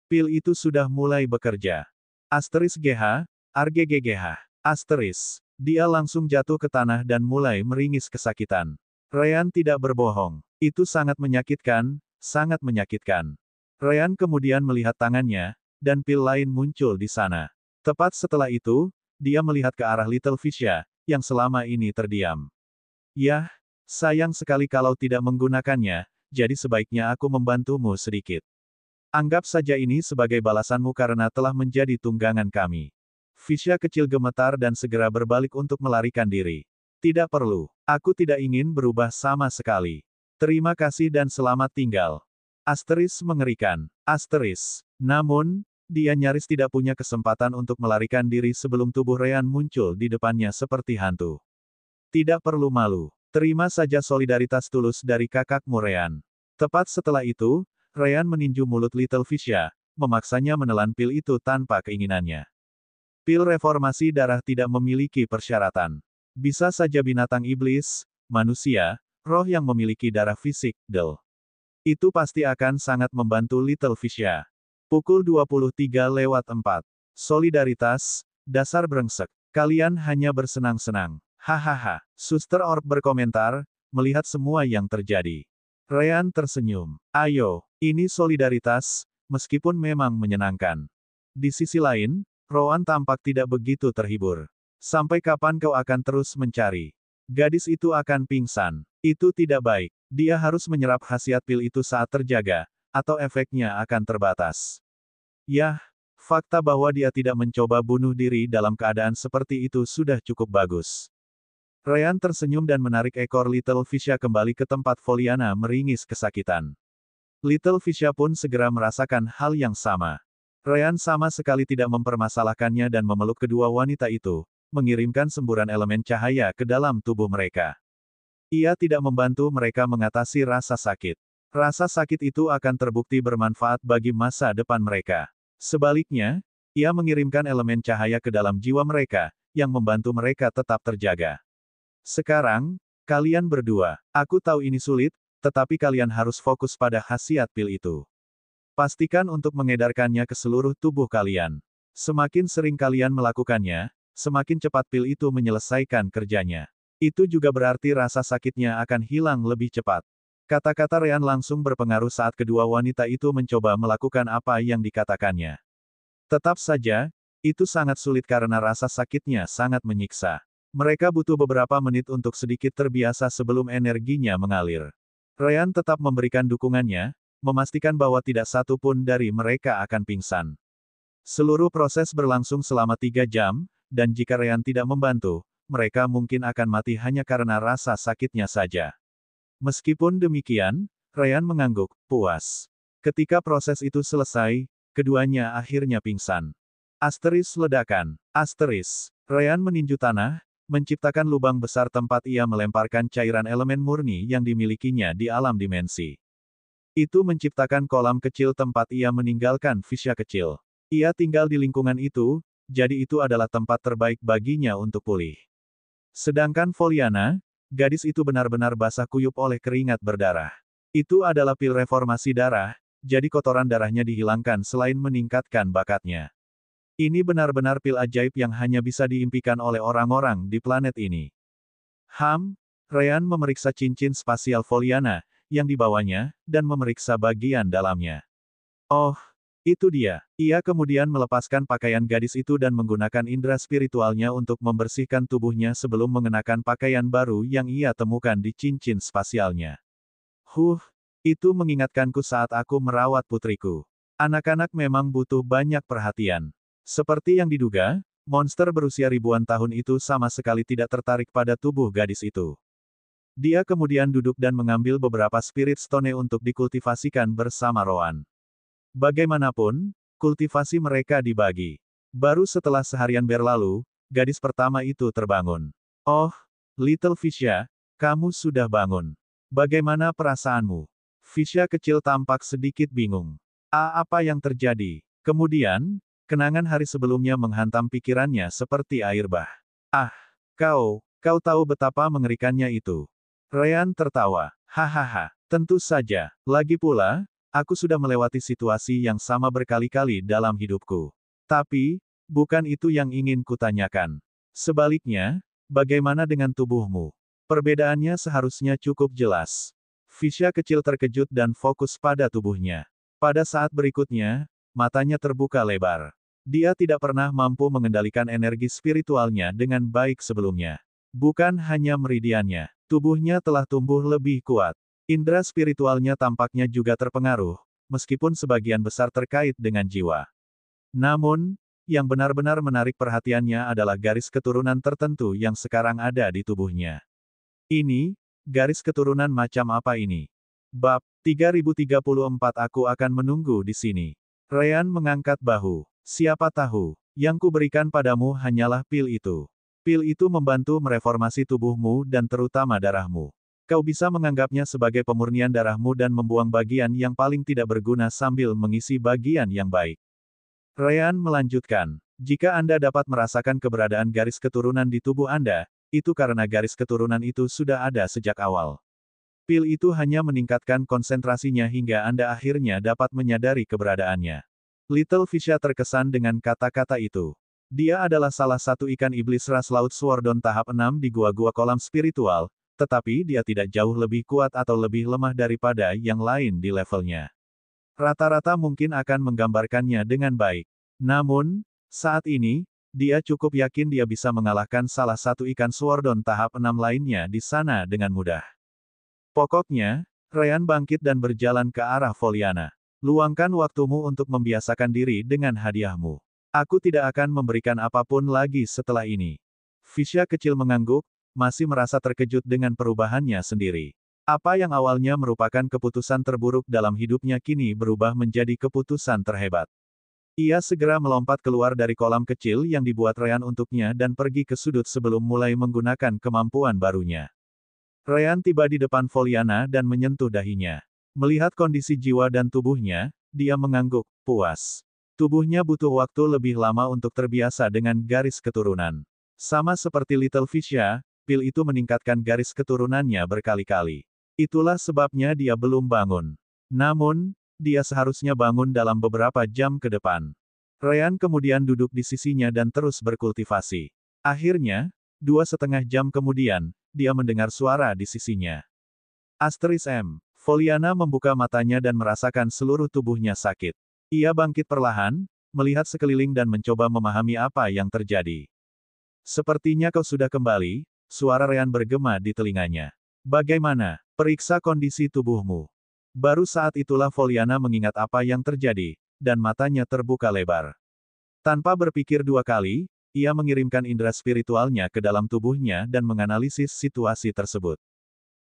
Pil itu sudah mulai bekerja. Asteris GH, RGGGH. Asteris. Dia langsung jatuh ke tanah dan mulai meringis kesakitan. Ryan tidak berbohong. Itu sangat menyakitkan, sangat menyakitkan. Ryan kemudian melihat tangannya, dan pil lain muncul di sana. Tepat setelah itu, dia melihat ke arah Little Fisya, yang selama ini terdiam. Yah, sayang sekali kalau tidak menggunakannya, jadi sebaiknya aku membantumu sedikit. Anggap saja ini sebagai balasanmu karena telah menjadi tunggangan kami. Fisya kecil gemetar dan segera berbalik untuk melarikan diri. Tidak perlu. Aku tidak ingin berubah sama sekali. Terima kasih dan selamat tinggal. Asteris mengerikan. Asteris. Namun, dia nyaris tidak punya kesempatan untuk melarikan diri sebelum tubuh Ryan muncul di depannya seperti hantu. Tidak perlu malu. Terima saja solidaritas tulus dari kakakmu Ryan. Tepat setelah itu, Ryan meninju mulut Little Fisya, memaksanya menelan pil itu tanpa keinginannya. Pil reformasi darah tidak memiliki persyaratan. Bisa saja binatang iblis, manusia, roh yang memiliki darah fisik, itu pasti akan sangat membantu Little Fisya. Pukul 23:04. Solidaritas, dasar brengsek. Kalian hanya bersenang-senang. Hahaha. Suster Orb berkomentar, melihat semua yang terjadi. Ryan tersenyum. Ayo, ini solidaritas, meskipun memang menyenangkan. Di sisi lain, Rowan tampak tidak begitu terhibur. Sampai kapan kau akan terus mencari? Gadis itu akan pingsan. Itu tidak baik. Dia harus menyerap khasiat pil itu saat terjaga, atau efeknya akan terbatas. Yah, fakta bahwa dia tidak mencoba bunuh diri dalam keadaan seperti itu sudah cukup bagus. Ryan tersenyum dan menarik ekor Little Fisya kembali ke tempat Foliana meringis kesakitan. Little Fisya pun segera merasakan hal yang sama. Ryan sama sekali tidak mempermasalahkannya dan memeluk kedua wanita itu, mengirimkan semburan elemen cahaya ke dalam tubuh mereka. Ia tidak membantu mereka mengatasi rasa sakit. Rasa sakit itu akan terbukti bermanfaat bagi masa depan mereka. Sebaliknya, ia mengirimkan elemen cahaya ke dalam jiwa mereka, yang membantu mereka tetap terjaga. Sekarang, kalian berdua, aku tahu ini sulit, tetapi kalian harus fokus pada khasiat pil itu. Pastikan untuk mengedarkannya ke seluruh tubuh kalian. Semakin sering kalian melakukannya, semakin cepat pil itu menyelesaikan kerjanya. Itu juga berarti rasa sakitnya akan hilang lebih cepat. Kata-kata Ryan langsung berpengaruh saat kedua wanita itu mencoba melakukan apa yang dikatakannya. Tetap saja, itu sangat sulit karena rasa sakitnya sangat menyiksa. Mereka butuh beberapa menit untuk sedikit terbiasa sebelum energinya mengalir. Ryan tetap memberikan dukungannya, memastikan bahwa tidak satu pun dari mereka akan pingsan. Seluruh proses berlangsung selama 3 jam, dan jika Ryan tidak membantu, mereka mungkin akan mati hanya karena rasa sakitnya saja. Meskipun demikian, Ryan mengangguk, puas. Ketika proses itu selesai, keduanya akhirnya pingsan. Asteris ledakan. Asteris. Ryan meninju tanah, menciptakan lubang besar tempat ia melemparkan cairan elemen murni yang dimilikinya di alam dimensi. Itu menciptakan kolam kecil tempat ia meninggalkan Fisya kecil. Ia tinggal di lingkungan itu, jadi itu adalah tempat terbaik baginya untuk pulih. Sedangkan Foliana, gadis itu benar-benar basah kuyup oleh keringat berdarah. Itu adalah pil reformasi darah, jadi kotoran darahnya dihilangkan selain meningkatkan bakatnya. Ini benar-benar pil ajaib yang hanya bisa diimpikan oleh orang-orang di planet ini. Ryan memeriksa cincin spasial Foliana, yang dibawanya, dan memeriksa bagian dalamnya. Oh, itu dia. Ia kemudian melepaskan pakaian gadis itu dan menggunakan indera spiritualnya untuk membersihkan tubuhnya sebelum mengenakan pakaian baru yang ia temukan di cincin spasialnya. Itu mengingatkanku saat aku merawat putriku. Anak-anak memang butuh banyak perhatian. Seperti yang diduga, monster berusia ribuan tahun itu sama sekali tidak tertarik pada tubuh gadis itu. Dia kemudian duduk dan mengambil beberapa spirit stone untuk dikultivasikan bersama Rowan. Bagaimanapun, kultivasi mereka dibagi. Baru setelah seharian berlalu, gadis pertama itu terbangun. Oh, Little Fisya, kamu sudah bangun. Bagaimana perasaanmu? Fisya kecil tampak sedikit bingung. Apa yang terjadi? Kemudian, kenangan hari sebelumnya menghantam pikirannya seperti air bah. Kau tahu betapa mengerikannya itu. Ryan tertawa. Hahaha, tentu saja. Lagi pula, aku sudah melewati situasi yang sama berkali-kali dalam hidupku. Tapi, bukan itu yang ingin kutanyakan. Sebaliknya, bagaimana dengan tubuhmu? Perbedaannya seharusnya cukup jelas. Fisya kecil terkejut dan fokus pada tubuhnya. Pada saat berikutnya, matanya terbuka lebar. Dia tidak pernah mampu mengendalikan energi spiritualnya dengan baik sebelumnya. Bukan hanya meridiannya, tubuhnya telah tumbuh lebih kuat. Indera spiritualnya tampaknya juga terpengaruh, meskipun sebagian besar terkait dengan jiwa. Namun, yang benar-benar menarik perhatiannya adalah garis keturunan tertentu yang sekarang ada di tubuhnya. Ini, garis keturunan macam apa ini? Bab 3034 Aku akan menunggu di sini. Ryan mengangkat bahu. Siapa tahu, yang kuberikan padamu hanyalah pil itu. Pil itu membantu mereformasi tubuhmu dan terutama darahmu. Kau bisa menganggapnya sebagai pemurnian darahmu dan membuang bagian yang paling tidak berguna sambil mengisi bagian yang baik. Ryan melanjutkan, jika Anda dapat merasakan keberadaan garis keturunan di tubuh Anda, itu karena garis keturunan itu sudah ada sejak awal. Pil itu hanya meningkatkan konsentrasinya hingga Anda akhirnya dapat menyadari keberadaannya. Little Fisha terkesan dengan kata-kata itu. Dia adalah salah satu ikan iblis ras laut Swordon tahap 6 di gua-gua kolam spiritual, tetapi dia tidak jauh lebih kuat atau lebih lemah daripada yang lain di levelnya. Rata-rata mungkin akan menggambarkannya dengan baik. Namun, saat ini, dia cukup yakin dia bisa mengalahkan salah satu ikan Swordon tahap 6 lainnya di sana dengan mudah. Pokoknya, Ryan bangkit dan berjalan ke arah Foliana. Luangkan waktumu untuk membiasakan diri dengan hadiahmu. Aku tidak akan memberikan apapun lagi setelah ini. Fisha kecil mengangguk, masih merasa terkejut dengan perubahannya sendiri. Apa yang awalnya merupakan keputusan terburuk dalam hidupnya kini berubah menjadi keputusan terhebat. Ia segera melompat keluar dari kolam kecil yang dibuat Ryan untuknya dan pergi ke sudut sebelum mulai menggunakan kemampuan barunya. Ryan tiba di depan Foliana dan menyentuh dahinya. Melihat kondisi jiwa dan tubuhnya, dia mengangguk, puas. Tubuhnya butuh waktu lebih lama untuk terbiasa dengan garis keturunan. Sama seperti Little Fisha, pil itu meningkatkan garis keturunannya berkali-kali. Itulah sebabnya dia belum bangun. Namun, dia seharusnya bangun dalam beberapa jam ke depan. Ryan kemudian duduk di sisinya dan terus berkultivasi. Akhirnya, 2,5 jam kemudian, dia mendengar suara di sisinya. *M. Foliana membuka matanya dan merasakan seluruh tubuhnya sakit. Ia bangkit perlahan, melihat sekeliling dan mencoba memahami apa yang terjadi. Sepertinya kau sudah kembali, suara Ryan bergema di telinganya. Bagaimana? Periksa kondisi tubuhmu. Baru saat itulah Foliana mengingat apa yang terjadi, dan matanya terbuka lebar. Tanpa berpikir dua kali, ia mengirimkan indera spiritualnya ke dalam tubuhnya dan menganalisis situasi tersebut.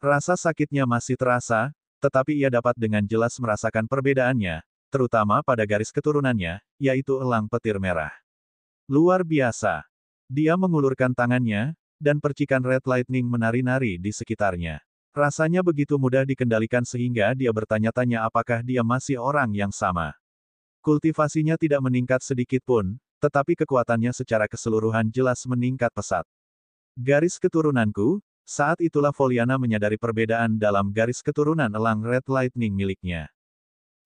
Rasa sakitnya masih terasa, tetapi ia dapat dengan jelas merasakan perbedaannya, terutama pada garis keturunannya, yaitu elang petir merah. Luar biasa. Dia mengulurkan tangannya, dan percikan red lightning menari-nari di sekitarnya. Rasanya begitu mudah dikendalikan sehingga dia bertanya-tanya apakah dia masih orang yang sama. Kultivasinya tidak meningkat sedikit pun, tetapi kekuatannya secara keseluruhan jelas meningkat pesat. Garis keturunanku, saat itulah Foliana menyadari perbedaan dalam garis keturunan elang red lightning miliknya.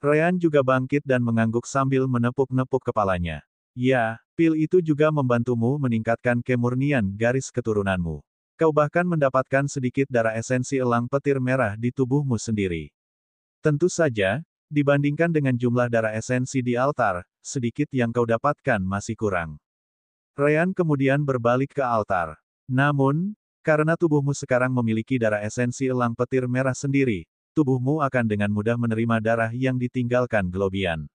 Ryan juga bangkit dan mengangguk sambil menepuk-nepuk kepalanya. Ya, pil itu juga membantumu meningkatkan kemurnian garis keturunanmu. Kau bahkan mendapatkan sedikit darah esensi elang petir merah di tubuhmu sendiri. Tentu saja, dibandingkan dengan jumlah darah esensi di altar, sedikit yang kau dapatkan masih kurang. Ryan kemudian berbalik ke altar. Namun, karena tubuhmu sekarang memiliki darah esensi elang petir merah sendiri, tubuhmu akan dengan mudah menerima darah yang ditinggalkan Globian.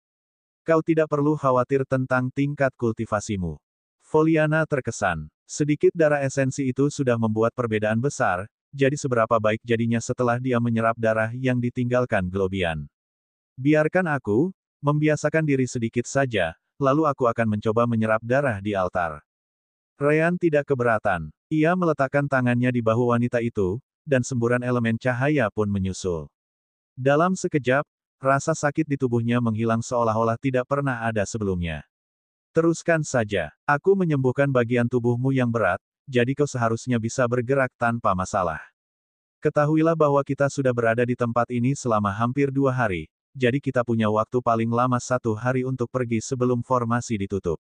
Kau tidak perlu khawatir tentang tingkat kultivasimu. Foliana terkesan. Sedikit darah esensi itu sudah membuat perbedaan besar, jadi seberapa baik jadinya setelah dia menyerap darah yang ditinggalkan Globian. Biarkan aku membiasakan diri sedikit saja, lalu aku akan mencoba menyerap darah di altar. Ryan tidak keberatan. Ia meletakkan tangannya di bahu wanita itu, dan semburan elemen cahaya pun menyusul. Dalam sekejap, rasa sakit di tubuhnya menghilang seolah-olah tidak pernah ada sebelumnya. Teruskan saja. Aku menyembuhkan bagian tubuhmu yang berat, jadi kau seharusnya bisa bergerak tanpa masalah. Ketahuilah bahwa kita sudah berada di tempat ini selama hampir 2 hari, jadi kita punya waktu paling lama 1 hari untuk pergi sebelum formasi ditutup.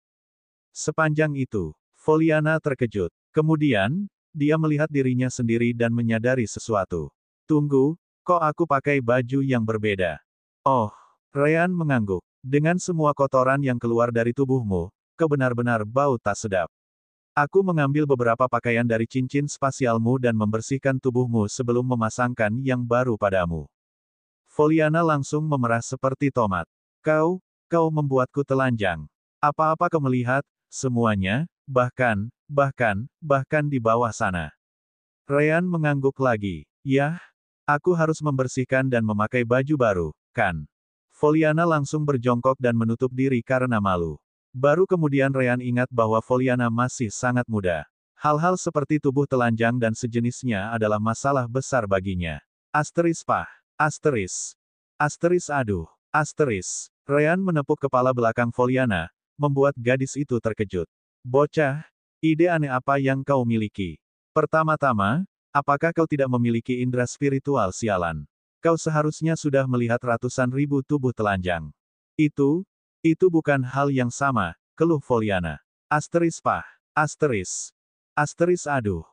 Sepanjang itu, Foliana terkejut. Kemudian, dia melihat dirinya sendiri dan menyadari sesuatu. Tunggu, kok aku pakai baju yang berbeda? Oh, Ryan mengangguk. Dengan semua kotoran yang keluar dari tubuhmu, kau benar-benar bau tak sedap. Aku mengambil beberapa pakaian dari cincin spasialmu dan membersihkan tubuhmu sebelum memasangkan yang baru padamu. Foliana langsung memerah seperti tomat. Kau membuatku telanjang. Apa-apa kau melihat, semuanya, bahkan di bawah sana. Ryan mengangguk lagi. Yah, aku harus membersihkan dan memakai baju baru, kan? Foliana langsung berjongkok dan menutup diri karena malu. Baru kemudian Ryan ingat bahwa Foliana masih sangat muda. Hal-hal seperti tubuh telanjang dan sejenisnya adalah masalah besar baginya. Aduh. Ryan menepuk kepala belakang Foliana, membuat gadis itu terkejut. Bocah, ide aneh apa yang kau miliki? Pertama-tama, apakah kau tidak memiliki indera spiritual sialan? Kau seharusnya sudah melihat ratusan ribu tubuh telanjang. Itu bukan hal yang sama, keluh Foliana. Aduh.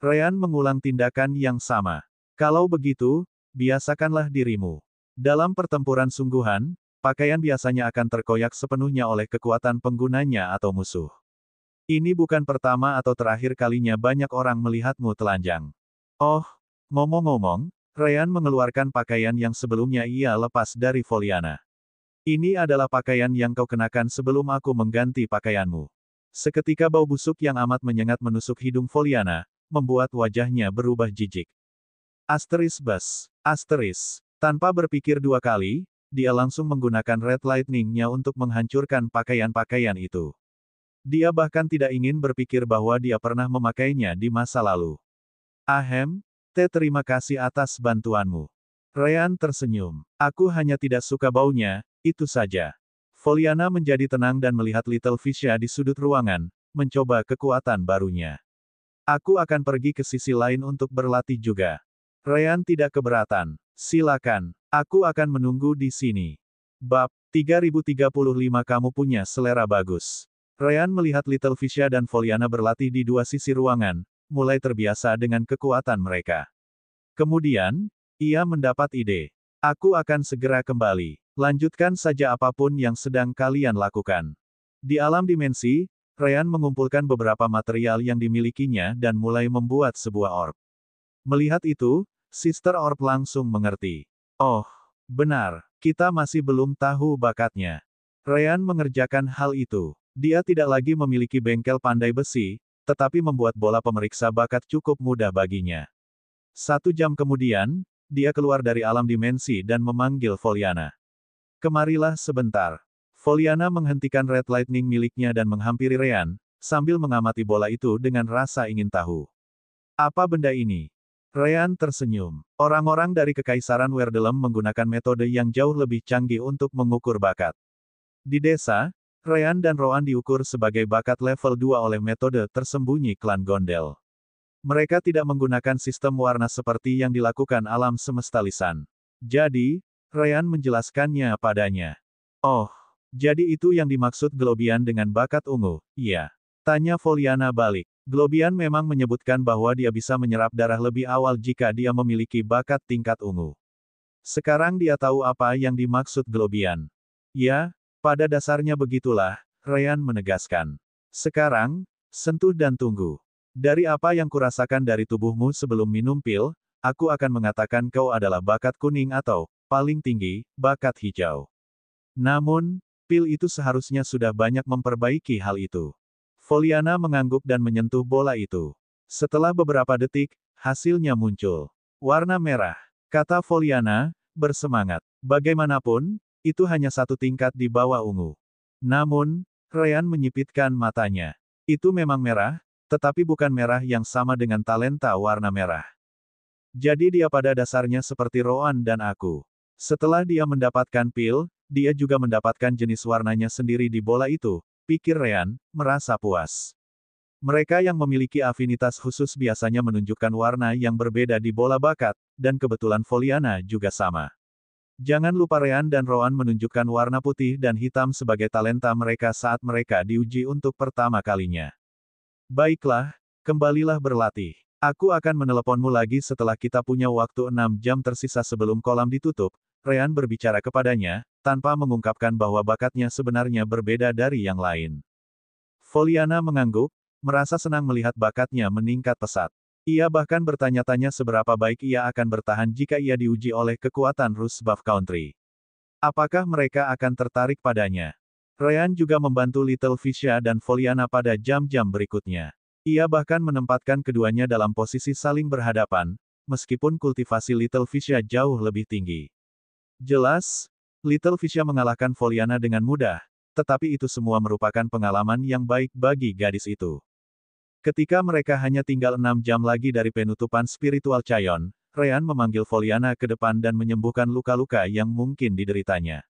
Ryan mengulang tindakan yang sama. Kalau begitu, biasakanlah dirimu. Dalam pertempuran sungguhan, pakaian biasanya akan terkoyak sepenuhnya oleh kekuatan penggunanya atau musuh. Ini bukan pertama atau terakhir kalinya banyak orang melihatmu telanjang. Oh, ngomong-ngomong, Ryan mengeluarkan pakaian yang sebelumnya ia lepas dari Foliana. Ini adalah pakaian yang kau kenakan sebelum aku mengganti pakaianmu. Seketika bau busuk yang amat menyengat menusuk hidung Foliana, membuat wajahnya berubah jijik. Tanpa berpikir dua kali, dia langsung menggunakan Red Lightning-nya untuk menghancurkan pakaian-pakaian itu. Dia bahkan tidak ingin berpikir bahwa dia pernah memakainya di masa lalu. Terima kasih atas bantuanmu. Ryan tersenyum. Aku hanya tidak suka baunya, itu saja. Foliana menjadi tenang dan melihat Little Fisha di sudut ruangan, mencoba kekuatan barunya. Aku akan pergi ke sisi lain untuk berlatih juga. Ryan tidak keberatan. Silakan, aku akan menunggu di sini. Bab 3035 Kamu punya selera bagus. Ryan melihat Little Fisha dan Foliana berlatih di dua sisi ruangan, mulai terbiasa dengan kekuatan mereka. Kemudian, ia mendapat ide. Aku akan segera kembali. Lanjutkan saja apapun yang sedang kalian lakukan. Di alam dimensi, Ryan mengumpulkan beberapa material yang dimilikinya dan mulai membuat sebuah orb. Melihat itu, Sister Orb langsung mengerti. Oh, benar, kita masih belum tahu bakatnya. Ryan mengerjakan hal itu. Dia tidak lagi memiliki bengkel pandai besi, tetapi membuat bola pemeriksa bakat cukup mudah baginya. 1 jam kemudian, dia keluar dari alam dimensi dan memanggil Foliana. Kemarilah sebentar. Foliana menghentikan Red Lightning miliknya dan menghampiri Ryan, sambil mengamati bola itu dengan rasa ingin tahu. Apa benda ini? Ryan tersenyum. Orang-orang dari Kekaisaran Werdelem menggunakan metode yang jauh lebih canggih untuk mengukur bakat. Di desa, Ryan dan Roan diukur sebagai bakat level 2 oleh metode tersembunyi klan Gondel. Mereka tidak menggunakan sistem warna seperti yang dilakukan alam semesta lisan. Jadi, Ryan menjelaskannya padanya. Oh, jadi itu yang dimaksud Globian dengan bakat ungu, iya. Tanya Foliana balik. Globian memang menyebutkan bahwa dia bisa menyerap darah lebih awal jika dia memiliki bakat tingkat ungu. Sekarang dia tahu apa yang dimaksud Globian. Ya, pada dasarnya begitulah, Ryan menegaskan. Sekarang, sentuh dan tunggu. Dari apa yang kurasakan dari tubuhmu sebelum minum pil, aku akan mengatakan kau adalah bakat kuning atau, paling tinggi, bakat hijau. Namun, pil itu seharusnya sudah banyak memperbaiki hal itu. Foliana mengangguk dan menyentuh bola itu. Setelah beberapa detik, hasilnya muncul. Warna merah, kata Foliana, bersemangat. Bagaimanapun, itu hanya 1 tingkat di bawah ungu. Namun, Ryan menyipitkan matanya. Itu memang merah, tetapi bukan merah yang sama dengan talenta warna merah. Jadi dia pada dasarnya seperti Roan dan aku. Setelah dia mendapatkan pil, dia juga mendapatkan jenis warnanya sendiri di bola itu, pikir Ryan, merasa puas. Mereka yang memiliki afinitas khusus biasanya menunjukkan warna yang berbeda di bola bakat, dan kebetulan Foliana juga sama. Jangan lupa Ryan dan Roan menunjukkan warna putih dan hitam sebagai talenta mereka saat mereka diuji untuk pertama kalinya. Baiklah, kembalilah berlatih. Aku akan meneleponmu lagi setelah kita punya waktu 6 jam tersisa sebelum kolam ditutup. Ryan berbicara kepadanya, tanpa mengungkapkan bahwa bakatnya sebenarnya berbeda dari yang lain. Foliana mengangguk, merasa senang melihat bakatnya meningkat pesat. Ia bahkan bertanya-tanya seberapa baik ia akan bertahan jika ia diuji oleh kekuatan Rus Buff Country. Apakah mereka akan tertarik padanya? Ryan juga membantu Little Fisha dan Foliana pada jam-jam berikutnya. Ia bahkan menempatkan keduanya dalam posisi saling berhadapan, meskipun kultivasi Little Fisha jauh lebih tinggi. Jelas, Little Fisha mengalahkan Foliana dengan mudah, tetapi itu semua merupakan pengalaman yang baik bagi gadis itu. Ketika mereka hanya tinggal 6 jam lagi dari penutupan spiritual Chayon, Ryan memanggil Foliana ke depan dan menyembuhkan luka-luka yang mungkin dideritanya.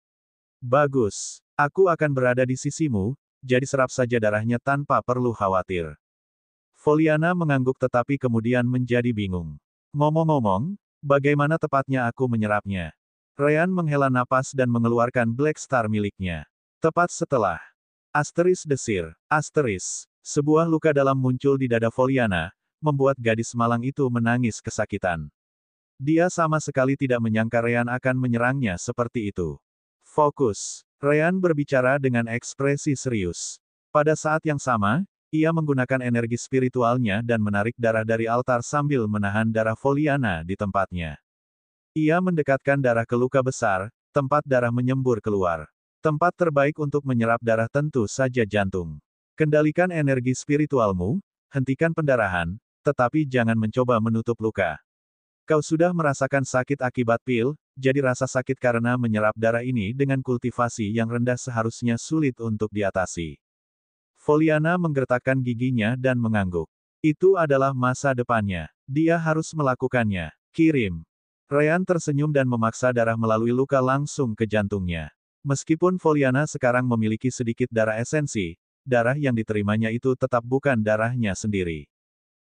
Bagus. Aku akan berada di sisimu, jadi serap saja darahnya tanpa perlu khawatir. Foliana mengangguk tetapi kemudian menjadi bingung. Ngomong-ngomong, bagaimana tepatnya aku menyerapnya? Ryan menghela napas dan mengeluarkan Black Star miliknya. Tepat setelah desir. Sebuah luka dalam muncul di dada Foliana, membuat gadis malang itu menangis kesakitan. Dia sama sekali tidak menyangka Ryan akan menyerangnya seperti itu. Fokus. Ryan berbicara dengan ekspresi serius. Pada saat yang sama, ia menggunakan energi spiritualnya dan menarik darah dari altar sambil menahan darah Foliana di tempatnya. Ia mendekatkan darah ke luka besar, tempat darah menyembur keluar. Tempat terbaik untuk menyerap darah tentu saja jantung. Kendalikan energi spiritualmu, hentikan pendarahan, tetapi jangan mencoba menutup luka. Kau sudah merasakan sakit akibat pil, jadi rasa sakit karena menyerap darah ini dengan kultivasi yang rendah seharusnya sulit untuk diatasi. Foliana menggertakkan giginya dan mengangguk. Itu adalah masa depannya. Dia harus melakukannya. Kirim. Ryan tersenyum dan memaksa darah melalui luka langsung ke jantungnya. Meskipun Foliana sekarang memiliki sedikit darah esensi, darah yang diterimanya itu tetap bukan darahnya sendiri.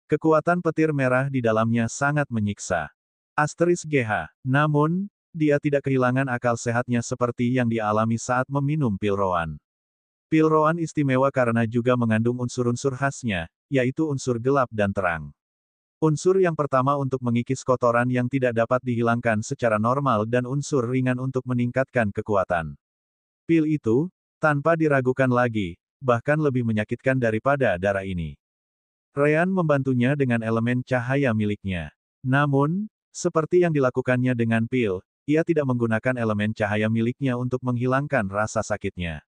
Kekuatan petir merah di dalamnya sangat menyiksa. GH. Namun, dia tidak kehilangan akal sehatnya seperti yang dialami saat meminum pil Roan. Pil Roan istimewa karena juga mengandung unsur-unsur khasnya, yaitu unsur gelap dan terang. Unsur yang pertama untuk mengikis kotoran yang tidak dapat dihilangkan secara normal dan unsur ringan untuk meningkatkan kekuatan. Pil itu, tanpa diragukan lagi, bahkan lebih menyakitkan daripada darah ini. Ryan membantunya dengan elemen cahaya miliknya. Namun, seperti yang dilakukannya dengan pil, ia tidak menggunakan elemen cahaya miliknya untuk menghilangkan rasa sakitnya.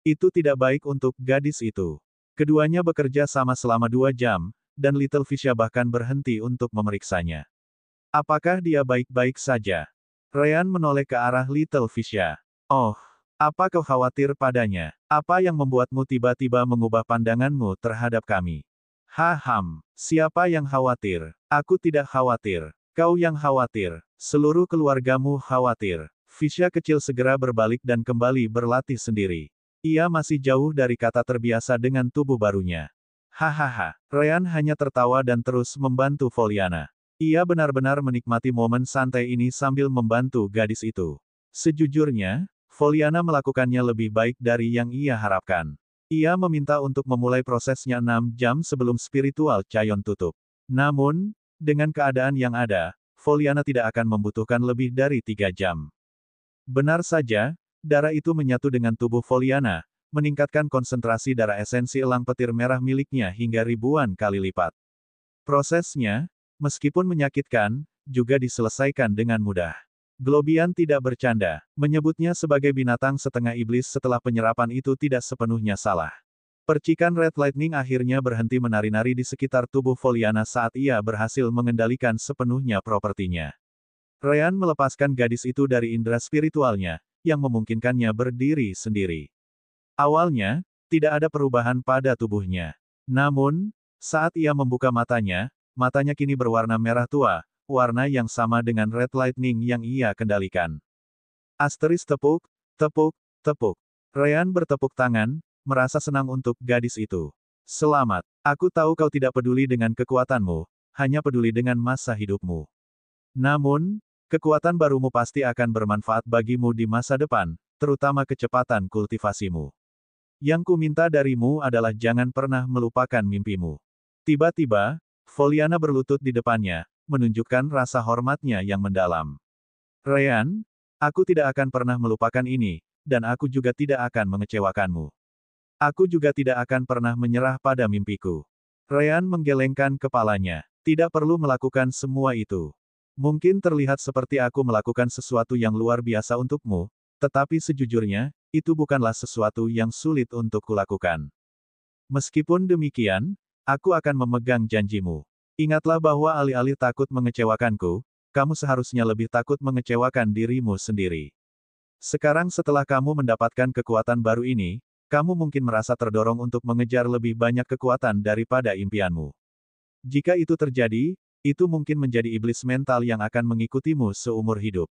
Itu tidak baik untuk gadis itu. Keduanya bekerja sama selama 2 jam, dan Little Fisha bahkan berhenti untuk memeriksanya. Apakah dia baik-baik saja? Ryan menoleh ke arah Little Fisha. Oh, apa kau khawatir padanya? Apa yang membuatmu tiba-tiba mengubah pandanganmu terhadap kami? Siapa yang khawatir? Aku tidak khawatir. Kau yang khawatir. Seluruh keluargamu khawatir. Fisha kecil segera berbalik dan kembali berlatih sendiri. Ia masih jauh dari kata terbiasa dengan tubuh barunya. Ryan hanya tertawa dan terus membantu Foliana. Ia benar-benar menikmati momen santai ini sambil membantu gadis itu. Sejujurnya, Foliana melakukannya lebih baik dari yang ia harapkan. Ia meminta untuk memulai prosesnya 6 jam sebelum spiritual Chayon tutup. Namun, dengan keadaan yang ada, Foliana tidak akan membutuhkan lebih dari 3 jam. Benar saja, darah itu menyatu dengan tubuh Foliana, meningkatkan konsentrasi darah esensi elang petir merah miliknya hingga ribuan kali lipat. Prosesnya, meskipun menyakitkan, juga diselesaikan dengan mudah. Globian tidak bercanda, menyebutnya sebagai binatang setengah iblis setelah penyerapan itu tidak sepenuhnya salah. Percikan Red Lightning akhirnya berhenti menari-nari di sekitar tubuh Foliana saat ia berhasil mengendalikan sepenuhnya propertinya. Ryan melepaskan gadis itu dari indera spiritualnya, yang memungkinkannya berdiri sendiri. Awalnya, tidak ada perubahan pada tubuhnya. Namun, saat ia membuka matanya kini berwarna merah tua, warna yang sama dengan Red Lightning yang ia kendalikan. Tepuk, tepuk, tepuk. Ryan bertepuk tangan, merasa senang untuk gadis itu. Selamat. Aku tahu kau tidak peduli dengan kekuatanmu, hanya peduli dengan masa hidupmu. Namun, kekuatan barumu pasti akan bermanfaat bagimu di masa depan, terutama kecepatan kultivasimu. Yang kuminta darimu adalah jangan pernah melupakan mimpimu. Tiba-tiba, Foliana berlutut di depannya, menunjukkan rasa hormatnya yang mendalam. Ryan, aku tidak akan pernah melupakan ini, dan aku juga tidak akan mengecewakanmu. Aku juga tidak akan pernah menyerah pada mimpiku. Ryan menggelengkan kepalanya. Tidak perlu melakukan semua itu. Mungkin terlihat seperti aku melakukan sesuatu yang luar biasa untukmu, tetapi sejujurnya, itu bukanlah sesuatu yang sulit untuk kulakukan. Meskipun demikian, aku akan memegang janjimu. Ingatlah bahwa alih-alih takut mengecewakanku, kamu seharusnya lebih takut mengecewakan dirimu sendiri. Sekarang setelah kamu mendapatkan kekuatan baru ini, kamu mungkin merasa terdorong untuk mengejar lebih banyak kekuatan daripada impianmu. Jika itu terjadi, itu mungkin menjadi iblis mental yang akan mengikutimu seumur hidup.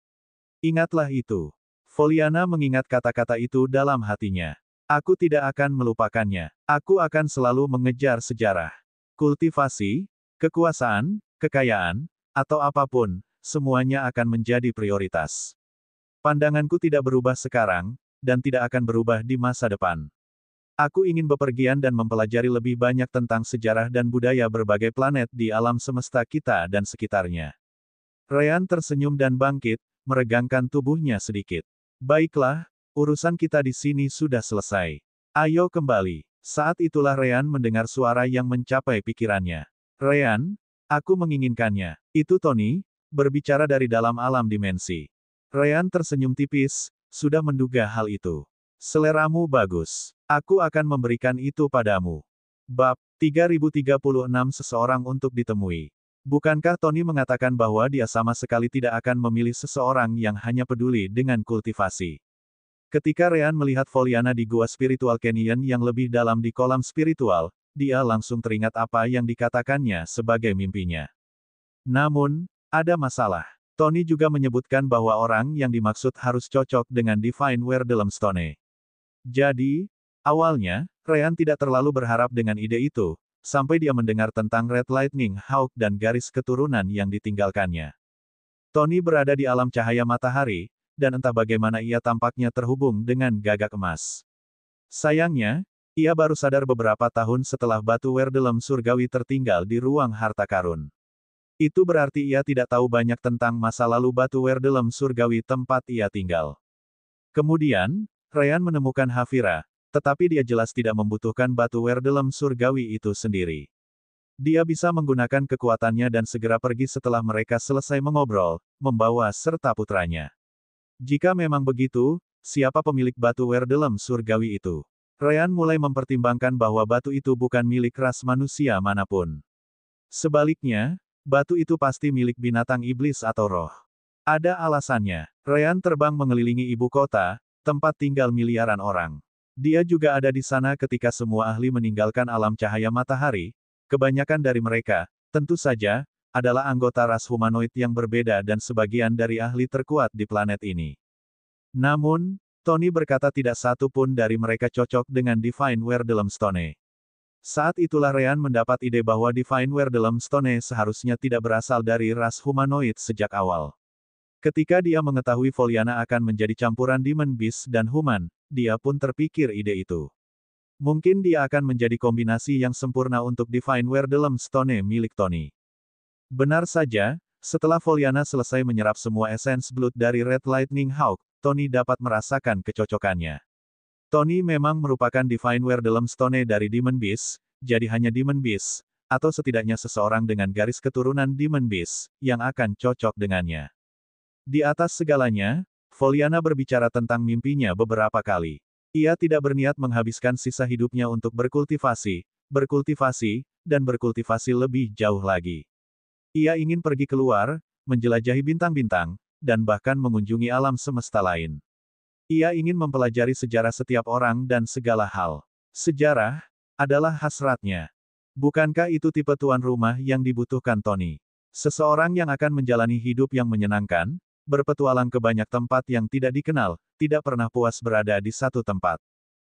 Ingatlah itu. Foliana mengingat kata-kata itu dalam hatinya. Aku tidak akan melupakannya. Aku akan selalu mengejar sejarah. Kultivasi, kekuasaan, kekayaan, atau apapun, semuanya akan menjadi prioritas. Pandanganku tidak berubah sekarang, dan tidak akan berubah di masa depan. Aku ingin bepergian dan mempelajari lebih banyak tentang sejarah dan budaya berbagai planet di alam semesta kita dan sekitarnya. Ryan tersenyum dan bangkit, meregangkan tubuhnya sedikit. Baiklah, urusan kita di sini sudah selesai. Ayo kembali. Saat itulah Ryan mendengar suara yang mencapai pikirannya. Ryan, aku menginginkannya. Itu Tony, berbicara dari dalam alam dimensi. Ryan tersenyum tipis, sudah menduga hal itu. Seleramu bagus. Aku akan memberikan itu padamu. Bab 3036 Seseorang untuk ditemui. Bukankah Tony mengatakan bahwa dia sama sekali tidak akan memilih seseorang yang hanya peduli dengan kultivasi? Ketika Ryan melihat Foliana di gua spiritual canyon yang lebih dalam di kolam spiritual, dia langsung teringat apa yang dikatakannya sebagai mimpinya. Namun, ada masalah. Tony juga menyebutkan bahwa orang yang dimaksud harus cocok dengan Divine Werdelemstone. Jadi, awalnya, Ryan tidak terlalu berharap dengan ide itu, sampai dia mendengar tentang Red Lightning Hawk dan garis keturunan yang ditinggalkannya. Tony berada di alam cahaya matahari, dan entah bagaimana ia tampaknya terhubung dengan gagak emas. Sayangnya, ia baru sadar beberapa tahun setelah batu Werdelem surgawi tertinggal di ruang harta karun. Itu berarti ia tidak tahu banyak tentang masa lalu batu Werdelem surgawi tempat ia tinggal. Kemudian, Ryan menemukan Hafira, tetapi dia jelas tidak membutuhkan batu Werdelem surgawi itu sendiri. Dia bisa menggunakan kekuatannya dan segera pergi setelah mereka selesai mengobrol, membawa serta putranya. Jika memang begitu, siapa pemilik batu Werdelem surgawi itu? Ryan mulai mempertimbangkan bahwa batu itu bukan milik ras manusia manapun. Sebaliknya, batu itu pasti milik binatang iblis atau roh. Ada alasannya. Ryan terbang mengelilingi ibu kota, tempat tinggal miliaran orang. Dia juga ada di sana ketika semua ahli meninggalkan alam cahaya matahari. Kebanyakan dari mereka, tentu saja, adalah anggota ras humanoid yang berbeda dan sebagian dari ahli terkuat di planet ini. Namun, Tony berkata tidak satu pun dari mereka cocok dengan Divine Werdelemstone. Saat itulah Ryan mendapat ide bahwa Divine Werdelemstone seharusnya tidak berasal dari ras humanoid sejak awal. Ketika dia mengetahui Foliana akan menjadi campuran Demon Beast dan Human, dia pun terpikir ide itu. Mungkin dia akan menjadi kombinasi yang sempurna untuk Divine Werdelemstone milik Tony. Benar saja, setelah Foliana selesai menyerap semua essence blood dari Red Lightning Hawk, Tony dapat merasakan kecocokannya. Tony memang merupakan Divine Werdelemstone dari Demon Beast, jadi hanya Demon Beast, atau setidaknya seseorang dengan garis keturunan Demon Beast, yang akan cocok dengannya. Di atas segalanya, Foliana berbicara tentang mimpinya beberapa kali. Ia tidak berniat menghabiskan sisa hidupnya untuk berkultivasi, dan berkultivasi lebih jauh lagi. Ia ingin pergi keluar, menjelajahi bintang-bintang, dan bahkan mengunjungi alam semesta lain. Ia ingin mempelajari sejarah setiap orang dan segala hal. Sejarah adalah hasratnya. Bukankah itu tipe tuan rumah yang dibutuhkan Tony? Seseorang yang akan menjalani hidup yang menyenangkan, berpetualang ke banyak tempat yang tidak dikenal, tidak pernah puas berada di satu tempat.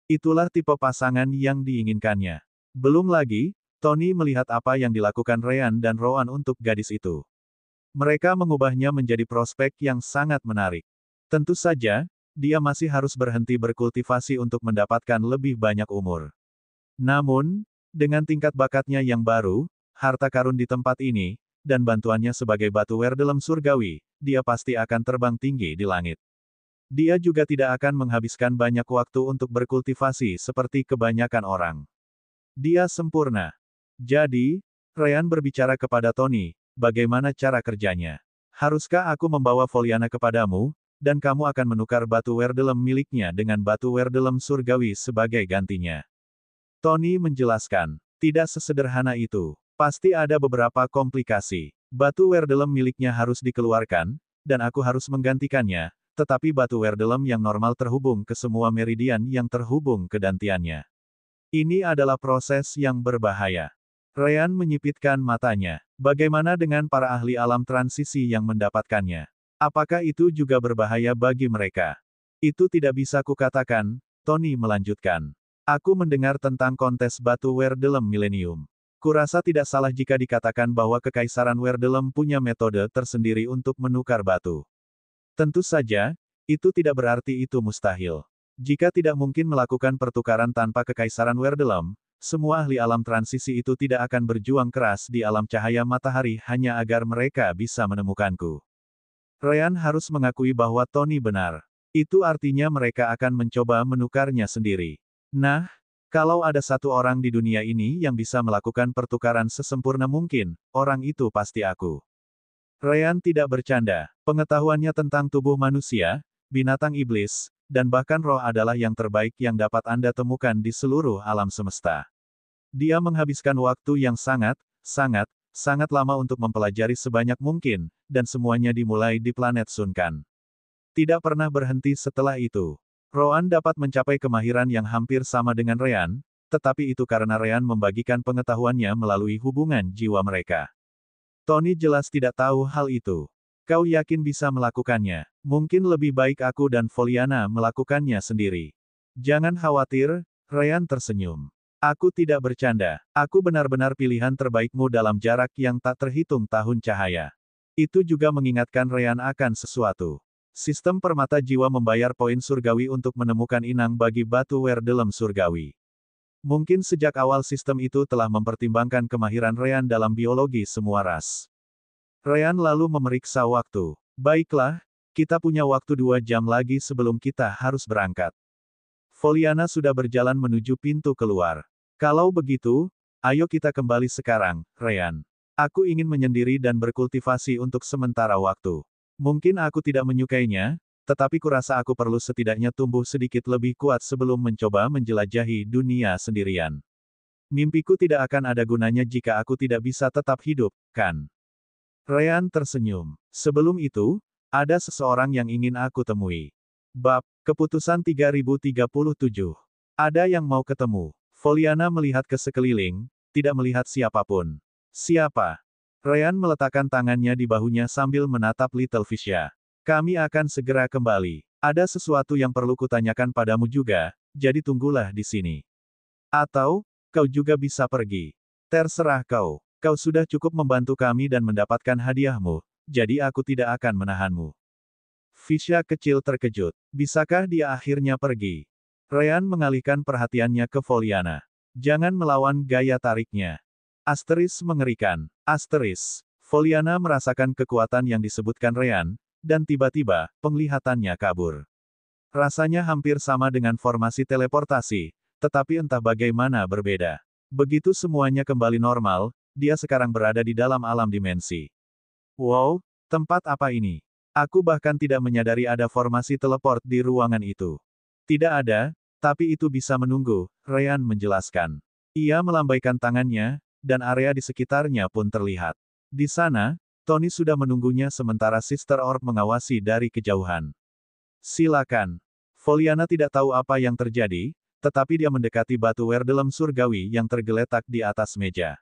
Itulah tipe pasangan yang diinginkannya. Belum lagi, Tony melihat apa yang dilakukan Ryan dan Rowan untuk gadis itu. Mereka mengubahnya menjadi prospek yang sangat menarik. Tentu saja, dia masih harus berhenti berkultivasi untuk mendapatkan lebih banyak umur. Namun, dengan tingkat bakatnya yang baru, harta karun di tempat ini, dan bantuannya sebagai batu Werdelem surgawi, dia pasti akan terbang tinggi di langit. Dia juga tidak akan menghabiskan banyak waktu untuk berkultivasi seperti kebanyakan orang. Dia sempurna. Jadi, Ryan berbicara kepada Tony, bagaimana cara kerjanya? Haruskah aku membawa Foliana kepadamu, dan kamu akan menukar batu Werdelem miliknya dengan batu Werdelem surgawi sebagai gantinya? Tony menjelaskan, tidak sesederhana itu. Pasti ada beberapa komplikasi. Batu Werdelem miliknya harus dikeluarkan, dan aku harus menggantikannya, tetapi batu Werdelem yang normal terhubung ke semua meridian yang terhubung ke dantiannya. Ini adalah proses yang berbahaya. Ryan menyipitkan matanya. Bagaimana dengan para ahli alam transisi yang mendapatkannya? Apakah itu juga berbahaya bagi mereka? Itu tidak bisa kukatakan, Tony melanjutkan. Aku mendengar tentang kontes batu Werdelem Millennium. Kurasa tidak salah jika dikatakan bahwa Kekaisaran Werdelem punya metode tersendiri untuk menukar batu. Tentu saja, itu tidak berarti itu mustahil. Jika tidak mungkin melakukan pertukaran tanpa Kekaisaran Werdelem, semua ahli alam transisi itu tidak akan berjuang keras di alam cahaya matahari hanya agar mereka bisa menemukanku. Ryan harus mengakui bahwa Tony benar. Itu artinya mereka akan mencoba menukarnya sendiri. Nah, kalau ada satu orang di dunia ini yang bisa melakukan pertukaran sesempurna mungkin, orang itu pasti aku. Ryan tidak bercanda. Pengetahuannya tentang tubuh manusia, binatang iblis, dan bahkan roh adalah yang terbaik yang dapat Anda temukan di seluruh alam semesta. Dia menghabiskan waktu yang sangat lama untuk mempelajari sebanyak mungkin, dan semuanya dimulai di planet Sunkan. Tidak pernah berhenti setelah itu. Roan dapat mencapai kemahiran yang hampir sama dengan Ryan, tetapi itu karena Ryan membagikan pengetahuannya melalui hubungan jiwa mereka. Tony jelas tidak tahu hal itu. Kau yakin bisa melakukannya? Mungkin lebih baik aku dan Foliana melakukannya sendiri. Jangan khawatir, Ryan tersenyum. Aku tidak bercanda. Aku benar-benar pilihan terbaikmu dalam jarak yang tak terhitung tahun cahaya. Itu juga mengingatkan Ryan akan sesuatu. Sistem permata jiwa membayar poin surgawi untuk menemukan inang bagi batu Werdelem surgawi. Mungkin sejak awal sistem itu telah mempertimbangkan kemahiran Ryan dalam biologi semua ras. Ryan lalu memeriksa waktu. Baiklah, kita punya waktu 2 jam lagi sebelum kita harus berangkat. Foliana sudah berjalan menuju pintu keluar. Kalau begitu, ayo kita kembali sekarang, Ryan. Aku ingin menyendiri dan berkultivasi untuk sementara waktu. Mungkin aku tidak menyukainya, tetapi kurasa aku perlu setidaknya tumbuh sedikit lebih kuat sebelum mencoba menjelajahi dunia sendirian. Mimpiku tidak akan ada gunanya jika aku tidak bisa tetap hidup, kan? Ryan tersenyum. Sebelum itu, ada seseorang yang ingin aku temui. Bab, Keputusan 3037. Ada yang mau ketemu. Foliana melihat ke sekeliling, tidak melihat siapapun. Siapa? Ryan meletakkan tangannya di bahunya sambil menatap Little Fisya. Kami akan segera kembali. Ada sesuatu yang perlu kutanyakan padamu juga, jadi tunggulah di sini. Atau, kau juga bisa pergi. Terserah kau. Kau sudah cukup membantu kami dan mendapatkan hadiahmu, jadi aku tidak akan menahanmu. Fisya kecil terkejut. Bisakah dia akhirnya pergi? Ryan mengalihkan perhatiannya ke Foliana. Jangan melawan gaya tariknya. Asteris mengerikan. Asteris. Foliana merasakan kekuatan yang disebutkan Ryan, dan tiba-tiba, penglihatannya kabur. Rasanya hampir sama dengan formasi teleportasi, tetapi entah bagaimana berbeda. Begitu semuanya kembali normal, dia sekarang berada di dalam alam dimensi. Wow, tempat apa ini? Aku bahkan tidak menyadari ada formasi teleport di ruangan itu. Tidak ada, tapi itu bisa menunggu, Ryan menjelaskan. Ia melambaikan tangannya, dan area di sekitarnya pun terlihat. Di sana, Tony sudah menunggunya sementara Sister Orb mengawasi dari kejauhan. Silakan. Foliana tidak tahu apa yang terjadi, tetapi dia mendekati batu Werdelem surgawi yang tergeletak di atas meja.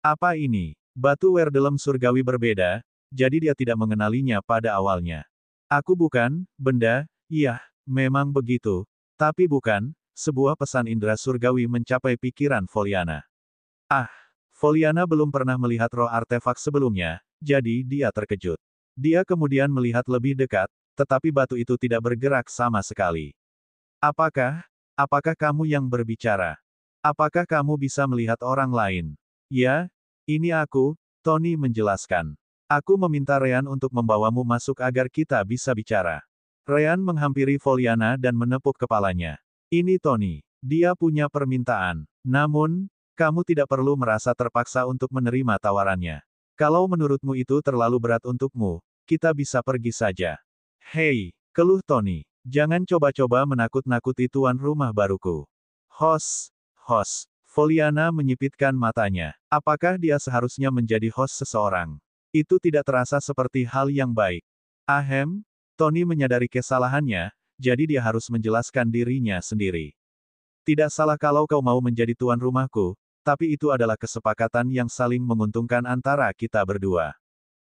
Apa ini? Batu Werdelem surgawi berbeda, jadi dia tidak mengenalinya pada awalnya. Aku bukan, benda, iya, memang begitu. Tapi bukan, sebuah pesan indera surgawi mencapai pikiran Foliana. Ah, Foliana belum pernah melihat roh artefak sebelumnya, jadi dia terkejut. Dia kemudian melihat lebih dekat, tetapi batu itu tidak bergerak sama sekali. Apakah kamu yang berbicara? Apakah kamu bisa melihat orang lain? Ya, ini aku, Tony menjelaskan. Aku meminta Ryan untuk membawamu masuk agar kita bisa bicara. Ryan menghampiri Foliana dan menepuk kepalanya. Ini Tony. Dia punya permintaan. Namun, Kamu tidak perlu merasa terpaksa untuk menerima tawarannya. Kalau menurutmu itu terlalu berat untukmu, kita bisa pergi saja. Hei, keluh Tony. Jangan coba-coba menakut-nakuti tuan rumah baruku. Host. Foliana menyipitkan matanya. Apakah dia seharusnya menjadi host seseorang? Itu tidak terasa seperti hal yang baik. Ahem, Tony menyadari kesalahannya, jadi dia harus menjelaskan dirinya sendiri. Tidak salah kalau kau mau menjadi tuan rumahku, tapi itu adalah kesepakatan yang saling menguntungkan antara kita berdua.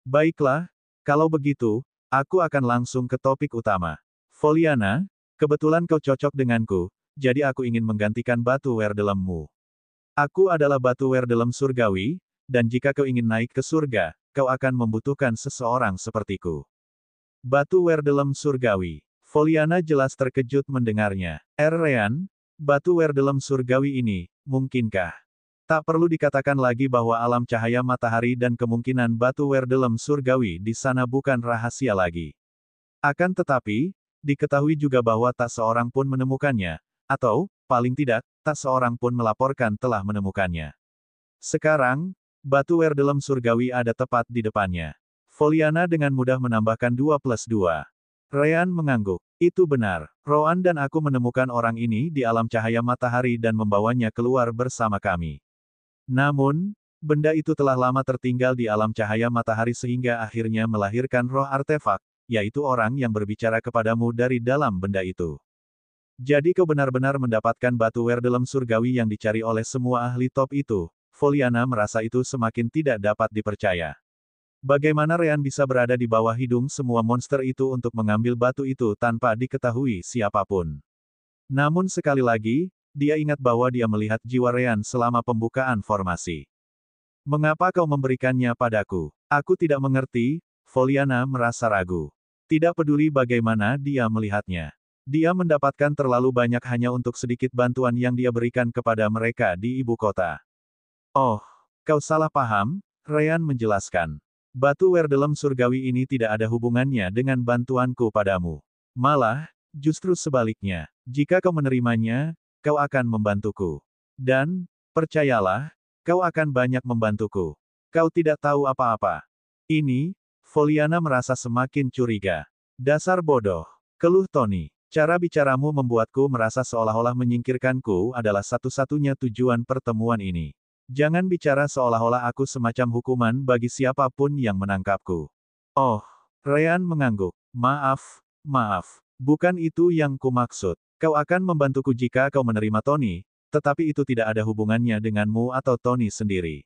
Baiklah, kalau begitu, aku akan langsung ke topik utama. Foliana, kebetulan kau cocok denganku, jadi aku ingin menggantikan batu werdelemmu. Aku adalah batu werdelem surgawi, dan jika kau ingin naik ke surga, kau akan membutuhkan seseorang sepertiku. Batu werdelem surgawi. Foliana jelas terkejut mendengarnya. Ryan, batu werdelem surgawi ini, mungkinkah? Tak perlu dikatakan lagi bahwa alam cahaya matahari dan kemungkinan batu werdelem surgawi di sana bukan rahasia lagi. Akan tetapi, diketahui juga bahwa tak seorang pun menemukannya, atau, paling tidak, tak seorang pun melaporkan telah menemukannya. Sekarang, batu werdelem surgawi ada tepat di depannya. Foliana dengan mudah menambahkan 2+2. Ryan mengangguk. Itu benar. Roan dan aku menemukan orang ini di alam cahaya matahari dan membawanya keluar bersama kami. Namun, benda itu telah lama tertinggal di alam cahaya matahari sehingga akhirnya melahirkan roh artefak, yaitu orang yang berbicara kepadamu dari dalam benda itu. Jadi kau benar-benar mendapatkan batu werdelem surgawi yang dicari oleh semua ahli top itu. Foliana merasa itu semakin tidak dapat dipercaya. Bagaimana Ryan bisa berada di bawah hidung semua monster itu untuk mengambil batu itu tanpa diketahui siapapun? Namun sekali lagi, dia ingat bahwa dia melihat jiwa Ryan selama pembukaan formasi. Mengapa kau memberikannya padaku? Aku tidak mengerti. Foliana merasa ragu. Tidak peduli bagaimana dia melihatnya. Dia mendapatkan terlalu banyak hanya untuk sedikit bantuan yang dia berikan kepada mereka di ibu kota. Oh, kau salah paham, Ryan menjelaskan. Batu werdelem surgawi ini tidak ada hubungannya dengan bantuanku padamu. Malah, justru sebaliknya. Jika kau menerimanya, kau akan membantuku. Dan, percayalah, kau akan banyak membantuku. Kau tidak tahu apa-apa. Ini, Foliana merasa semakin curiga. Dasar bodoh. Keluh Tony. Cara bicaramu membuatku merasa seolah-olah menyingkirkanku adalah satu-satunya tujuan pertemuan ini. Jangan bicara seolah-olah aku semacam hukuman bagi siapapun yang menangkapku. Oh, Ryan mengangguk. Maaf. Bukan itu yang kumaksud. Kau akan membantuku jika kau menerima Tony, tetapi itu tidak ada hubungannya denganmu atau Tony sendiri.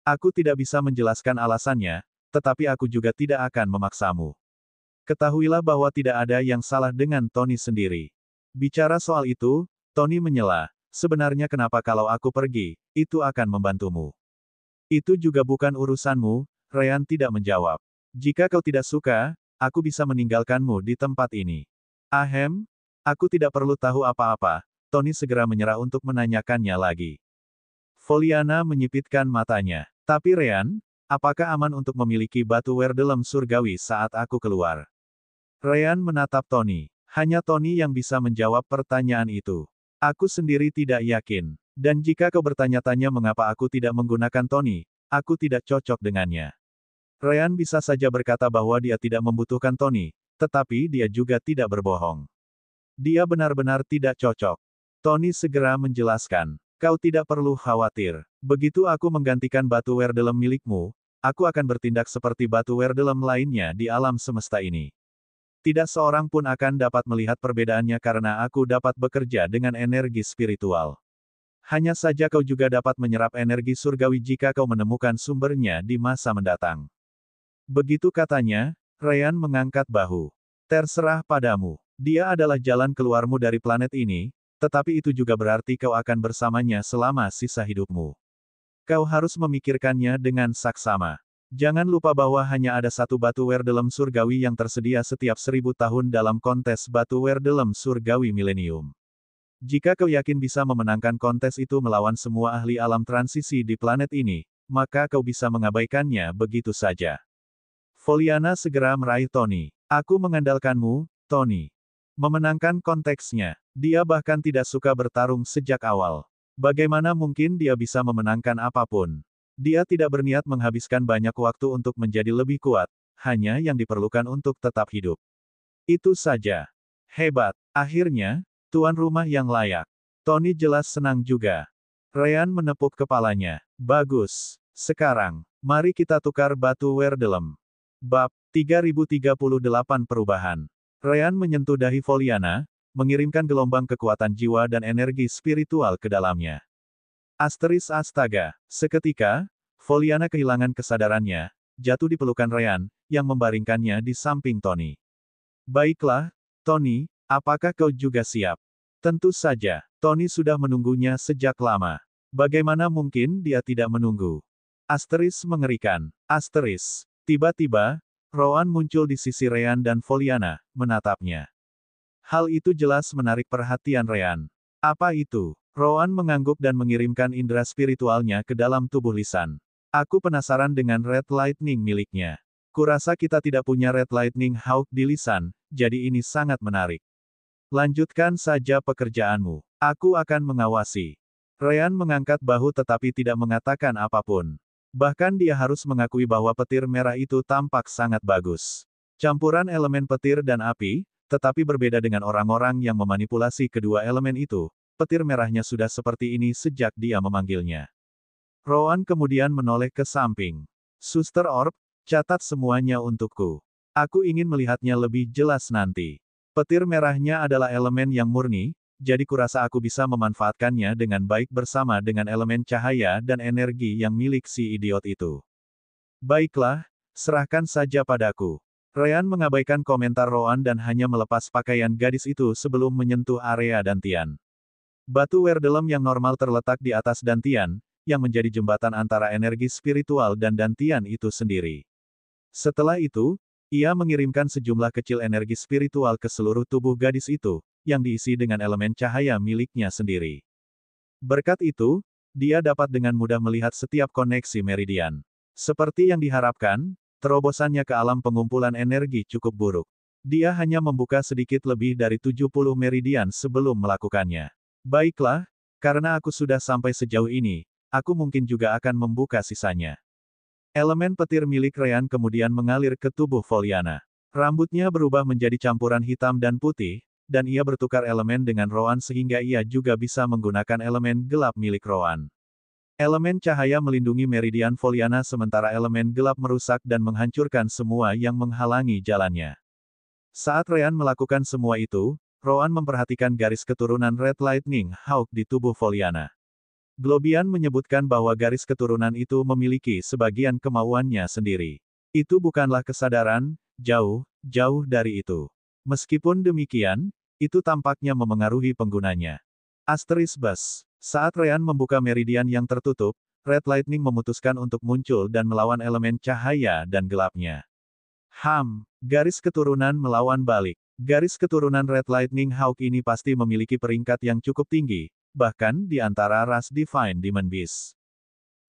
Aku tidak bisa menjelaskan alasannya, tetapi aku juga tidak akan memaksamu. Ketahuilah bahwa tidak ada yang salah dengan Tony sendiri. Bicara soal itu, Tony menyela, sebenarnya kenapa kalau aku pergi, itu akan membantumu. Itu juga bukan urusanmu, Ryan tidak menjawab. Jika kau tidak suka, aku bisa meninggalkanmu di tempat ini. Ahem, aku tidak perlu tahu apa-apa, Tony segera menyerah untuk menanyakannya lagi. Foliana menyipitkan matanya. Tapi Ryan, apakah aman untuk memiliki batu werdelem surgawi saat aku keluar? Ryan menatap Tony. Hanya Tony yang bisa menjawab pertanyaan itu. Aku sendiri tidak yakin. Dan jika kau bertanya-tanya mengapa aku tidak menggunakan Tony, aku tidak cocok dengannya. Ryan bisa saja berkata bahwa dia tidak membutuhkan Tony, tetapi dia juga tidak berbohong. Dia benar-benar tidak cocok. Tony segera menjelaskan. Kau tidak perlu khawatir. Begitu aku menggantikan batu werdelem milikmu, aku akan bertindak seperti batu werdelem lainnya di alam semesta ini. Tidak seorang pun akan dapat melihat perbedaannya karena aku dapat bekerja dengan energi spiritual. Hanya saja kau juga dapat menyerap energi surgawi jika kau menemukan sumbernya di masa mendatang. Begitu katanya, Ryan mengangkat bahu. Terserah padamu. Dia adalah jalan keluarmu dari planet ini, tetapi itu juga berarti kau akan bersamanya selama sisa hidupmu. Kau harus memikirkannya dengan saksama. Jangan lupa bahwa hanya ada satu batu werdelem surgawi yang tersedia setiap 1000 tahun dalam kontes batu werdelem surgawi milenium. Jika kau yakin bisa memenangkan kontes itu melawan semua ahli alam transisi di planet ini, maka kau bisa mengabaikannya begitu saja. Foliana segera meraih Tony. Aku mengandalkanmu, Tony. Memenangkan konteksnya. Dia bahkan tidak suka bertarung sejak awal. Bagaimana mungkin dia bisa memenangkan apapun? Dia tidak berniat menghabiskan banyak waktu untuk menjadi lebih kuat, hanya yang diperlukan untuk tetap hidup. Itu saja. Hebat. Akhirnya, tuan rumah yang layak. Tony jelas senang juga. Ryan menepuk kepalanya. Bagus. Sekarang, mari kita tukar batu Werdelem. Bab 3038 Perubahan. Ryan menyentuh dahi Foliana, mengirimkan gelombang kekuatan jiwa dan energi spiritual ke dalamnya. Astaga. Seketika, Foliana kehilangan kesadarannya, jatuh di pelukan Ryan, yang membaringkannya di samping Tony. Baiklah, Tony, apakah kau juga siap? Tentu saja, Tony sudah menunggunya sejak lama. Bagaimana mungkin dia tidak menunggu? Mengerikan. Tiba-tiba, Rowan muncul di sisi Ryan dan Foliana, menatapnya. Hal itu jelas menarik perhatian Ryan. Apa itu? Rowan mengangguk dan mengirimkan indera spiritualnya ke dalam tubuh Lisan. Aku penasaran dengan Red Lightning miliknya. Kurasa kita tidak punya Red Lightning Hawk di Lisan, jadi ini sangat menarik. Lanjutkan saja pekerjaanmu. Aku akan mengawasi. Ryan mengangkat bahu tetapi tidak mengatakan apapun. Bahkan dia harus mengakui bahwa petir merah itu tampak sangat bagus. Campuran elemen petir dan api, tetapi berbeda dengan orang-orang yang memanipulasi kedua elemen itu, petir merahnya sudah seperti ini sejak dia memanggilnya. Rowan kemudian menoleh ke samping. Suster Orb, catat semuanya untukku. Aku ingin melihatnya lebih jelas nanti. Petir merahnya adalah elemen yang murni, jadi kurasa aku bisa memanfaatkannya dengan baik bersama dengan elemen cahaya dan energi yang milik si idiot itu. Baiklah, serahkan saja padaku. Ryan mengabaikan komentar Rowan dan hanya melepas pakaian gadis itu sebelum menyentuh area dantian. Batu Werdelem yang normal terletak di atas dantian, yang menjadi jembatan antara energi spiritual dan dantian itu sendiri. Setelah itu, ia mengirimkan sejumlah kecil energi spiritual ke seluruh tubuh gadis itu, yang diisi dengan elemen cahaya miliknya sendiri. Berkat itu, dia dapat dengan mudah melihat setiap koneksi meridian. Seperti yang diharapkan, terobosannya ke alam pengumpulan energi cukup buruk. Dia hanya membuka sedikit lebih dari 70 meridian sebelum melakukannya. Baiklah, karena aku sudah sampai sejauh ini, aku mungkin juga akan membuka sisanya. Elemen petir milik Ryan kemudian mengalir ke tubuh Foliana. Rambutnya berubah menjadi campuran hitam dan putih, dan ia bertukar elemen dengan Rowan sehingga ia juga bisa menggunakan elemen gelap milik Rowan. Elemen cahaya melindungi meridian Foliana sementara elemen gelap merusak dan menghancurkan semua yang menghalangi jalannya. Saat Ryan melakukan semua itu, Rowan memperhatikan garis keturunan Red Lightning Hawk di tubuh Foliana. Globian menyebutkan bahwa garis keturunan itu memiliki sebagian kemauannya sendiri. Itu bukanlah kesadaran, jauh dari itu. Meskipun demikian, itu tampaknya memengaruhi penggunanya. Saat Ryan membuka meridian yang tertutup, Red Lightning memutuskan untuk muncul dan melawan elemen cahaya dan gelapnya. Garis keturunan melawan balik. Garis keturunan Red Lightning Hawk ini pasti memiliki peringkat yang cukup tinggi, bahkan di antara ras Divine Demon Beast.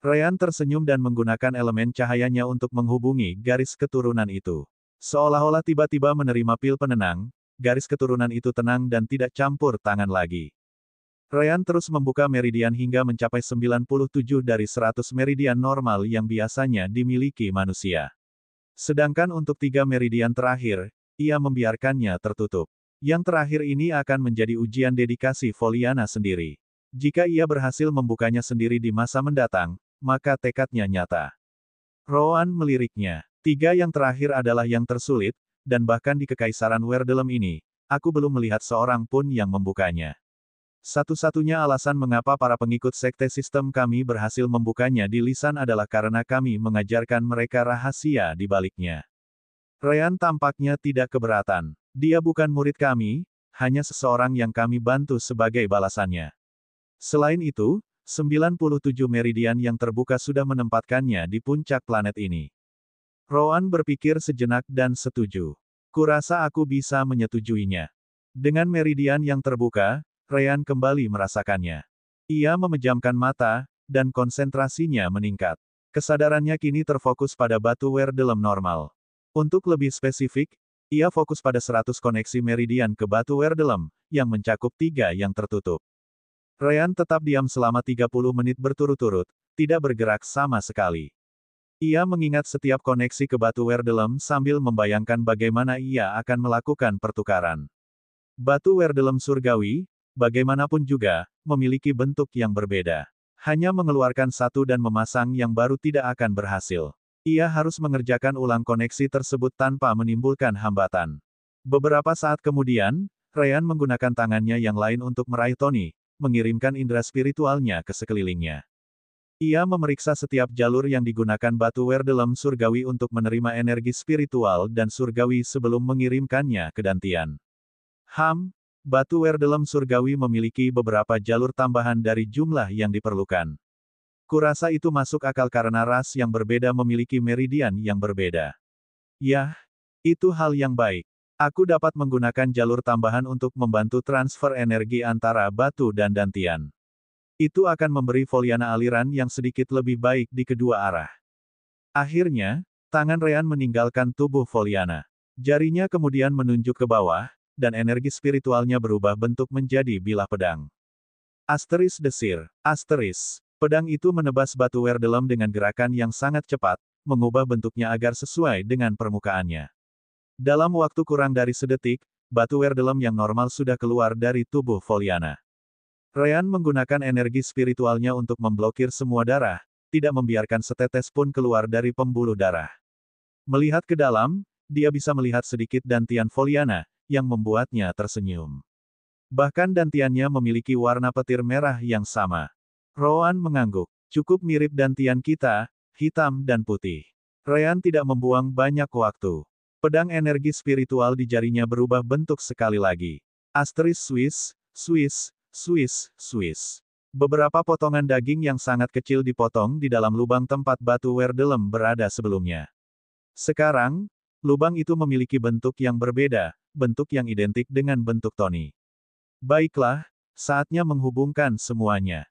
Ryan tersenyum dan menggunakan elemen cahayanya untuk menghubungi garis keturunan itu. Seolah-olah tiba-tiba menerima pil penenang, garis keturunan itu tenang dan tidak campur tangan lagi. Ryan terus membuka meridian hingga mencapai 97 dari 100 meridian normal yang biasanya dimiliki manusia. Sedangkan untuk 3 meridian terakhir, ia membiarkannya tertutup. Yang terakhir ini akan menjadi ujian dedikasi Foliana sendiri. Jika ia berhasil membukanya sendiri di masa mendatang, maka tekadnya nyata. Rowan meliriknya. 3 yang terakhir adalah yang tersulit, dan bahkan di Kekaisaran Werdelem ini, aku belum melihat seorang pun yang membukanya. Satu-satunya alasan mengapa para pengikut sekte sistem kami berhasil membukanya di Lisan adalah karena kami mengajarkan mereka rahasia di baliknya. Ryan tampaknya tidak keberatan. Dia bukan murid kami, hanya seseorang yang kami bantu sebagai balasannya. Selain itu, 97 meridian yang terbuka sudah menempatkannya di puncak planet ini. Rowan berpikir sejenak dan setuju. Kurasa aku bisa menyetujuinya. Dengan meridian yang terbuka, Ryan kembali merasakannya. Ia memejamkan mata, dan konsentrasinya meningkat. Kesadarannya kini terfokus pada batu Werdelem normal. Untuk lebih spesifik, ia fokus pada 100 koneksi meridian ke batu Werdelem, yang mencakup 3 yang tertutup. Ryan tetap diam selama 30 menit berturut-turut, tidak bergerak sama sekali. Ia mengingat setiap koneksi ke batu Werdelem sambil membayangkan bagaimana ia akan melakukan pertukaran. Batu Werdelem surgawi, bagaimanapun juga, memiliki bentuk yang berbeda. Hanya mengeluarkan satu dan memasang yang baru tidak akan berhasil. Ia harus mengerjakan ulang koneksi tersebut tanpa menimbulkan hambatan. Beberapa saat kemudian, Ryan menggunakan tangannya yang lain untuk meraih Tony, mengirimkan indera spiritualnya ke sekelilingnya. Ia memeriksa setiap jalur yang digunakan batu Werdelem surgawi untuk menerima energi spiritual dan surgawi sebelum mengirimkannya ke Dantian. Batu Werdelem surgawi memiliki beberapa jalur tambahan dari jumlah yang diperlukan. Kurasa itu masuk akal karena ras yang berbeda memiliki meridian yang berbeda. Yah, itu hal yang baik. Aku dapat menggunakan jalur tambahan untuk membantu transfer energi antara batu dan Dantian. Itu akan memberi Foliana aliran yang sedikit lebih baik di kedua arah. Akhirnya, tangan Ryan meninggalkan tubuh Foliana. Jarinya kemudian menunjuk ke bawah, dan energi spiritualnya berubah bentuk menjadi bilah pedang. Asteris desir. Asteris. Pedang itu menebas batu Werdelem dengan gerakan yang sangat cepat, mengubah bentuknya agar sesuai dengan permukaannya. Dalam waktu kurang dari sedetik, batu Werdelem yang normal sudah keluar dari tubuh Foliana. Ryan menggunakan energi spiritualnya untuk memblokir semua darah, tidak membiarkan setetes pun keluar dari pembuluh darah. Melihat ke dalam, dia bisa melihat sedikit dantian Foliana, yang membuatnya tersenyum. Bahkan dantiannya memiliki warna petir merah yang sama. Rowan mengangguk. Cukup mirip dantian kita, hitam dan putih. Ryan tidak membuang banyak waktu. Pedang energi spiritual di jarinya berubah bentuk sekali lagi. Asteris Swiss, Swiss, Swiss, Swiss. Beberapa potongan daging yang sangat kecil dipotong di dalam lubang tempat batu Werdelem berada sebelumnya. Sekarang, lubang itu memiliki bentuk yang berbeda, bentuk yang identik dengan bentuk Tony. Baiklah, saatnya menghubungkan semuanya.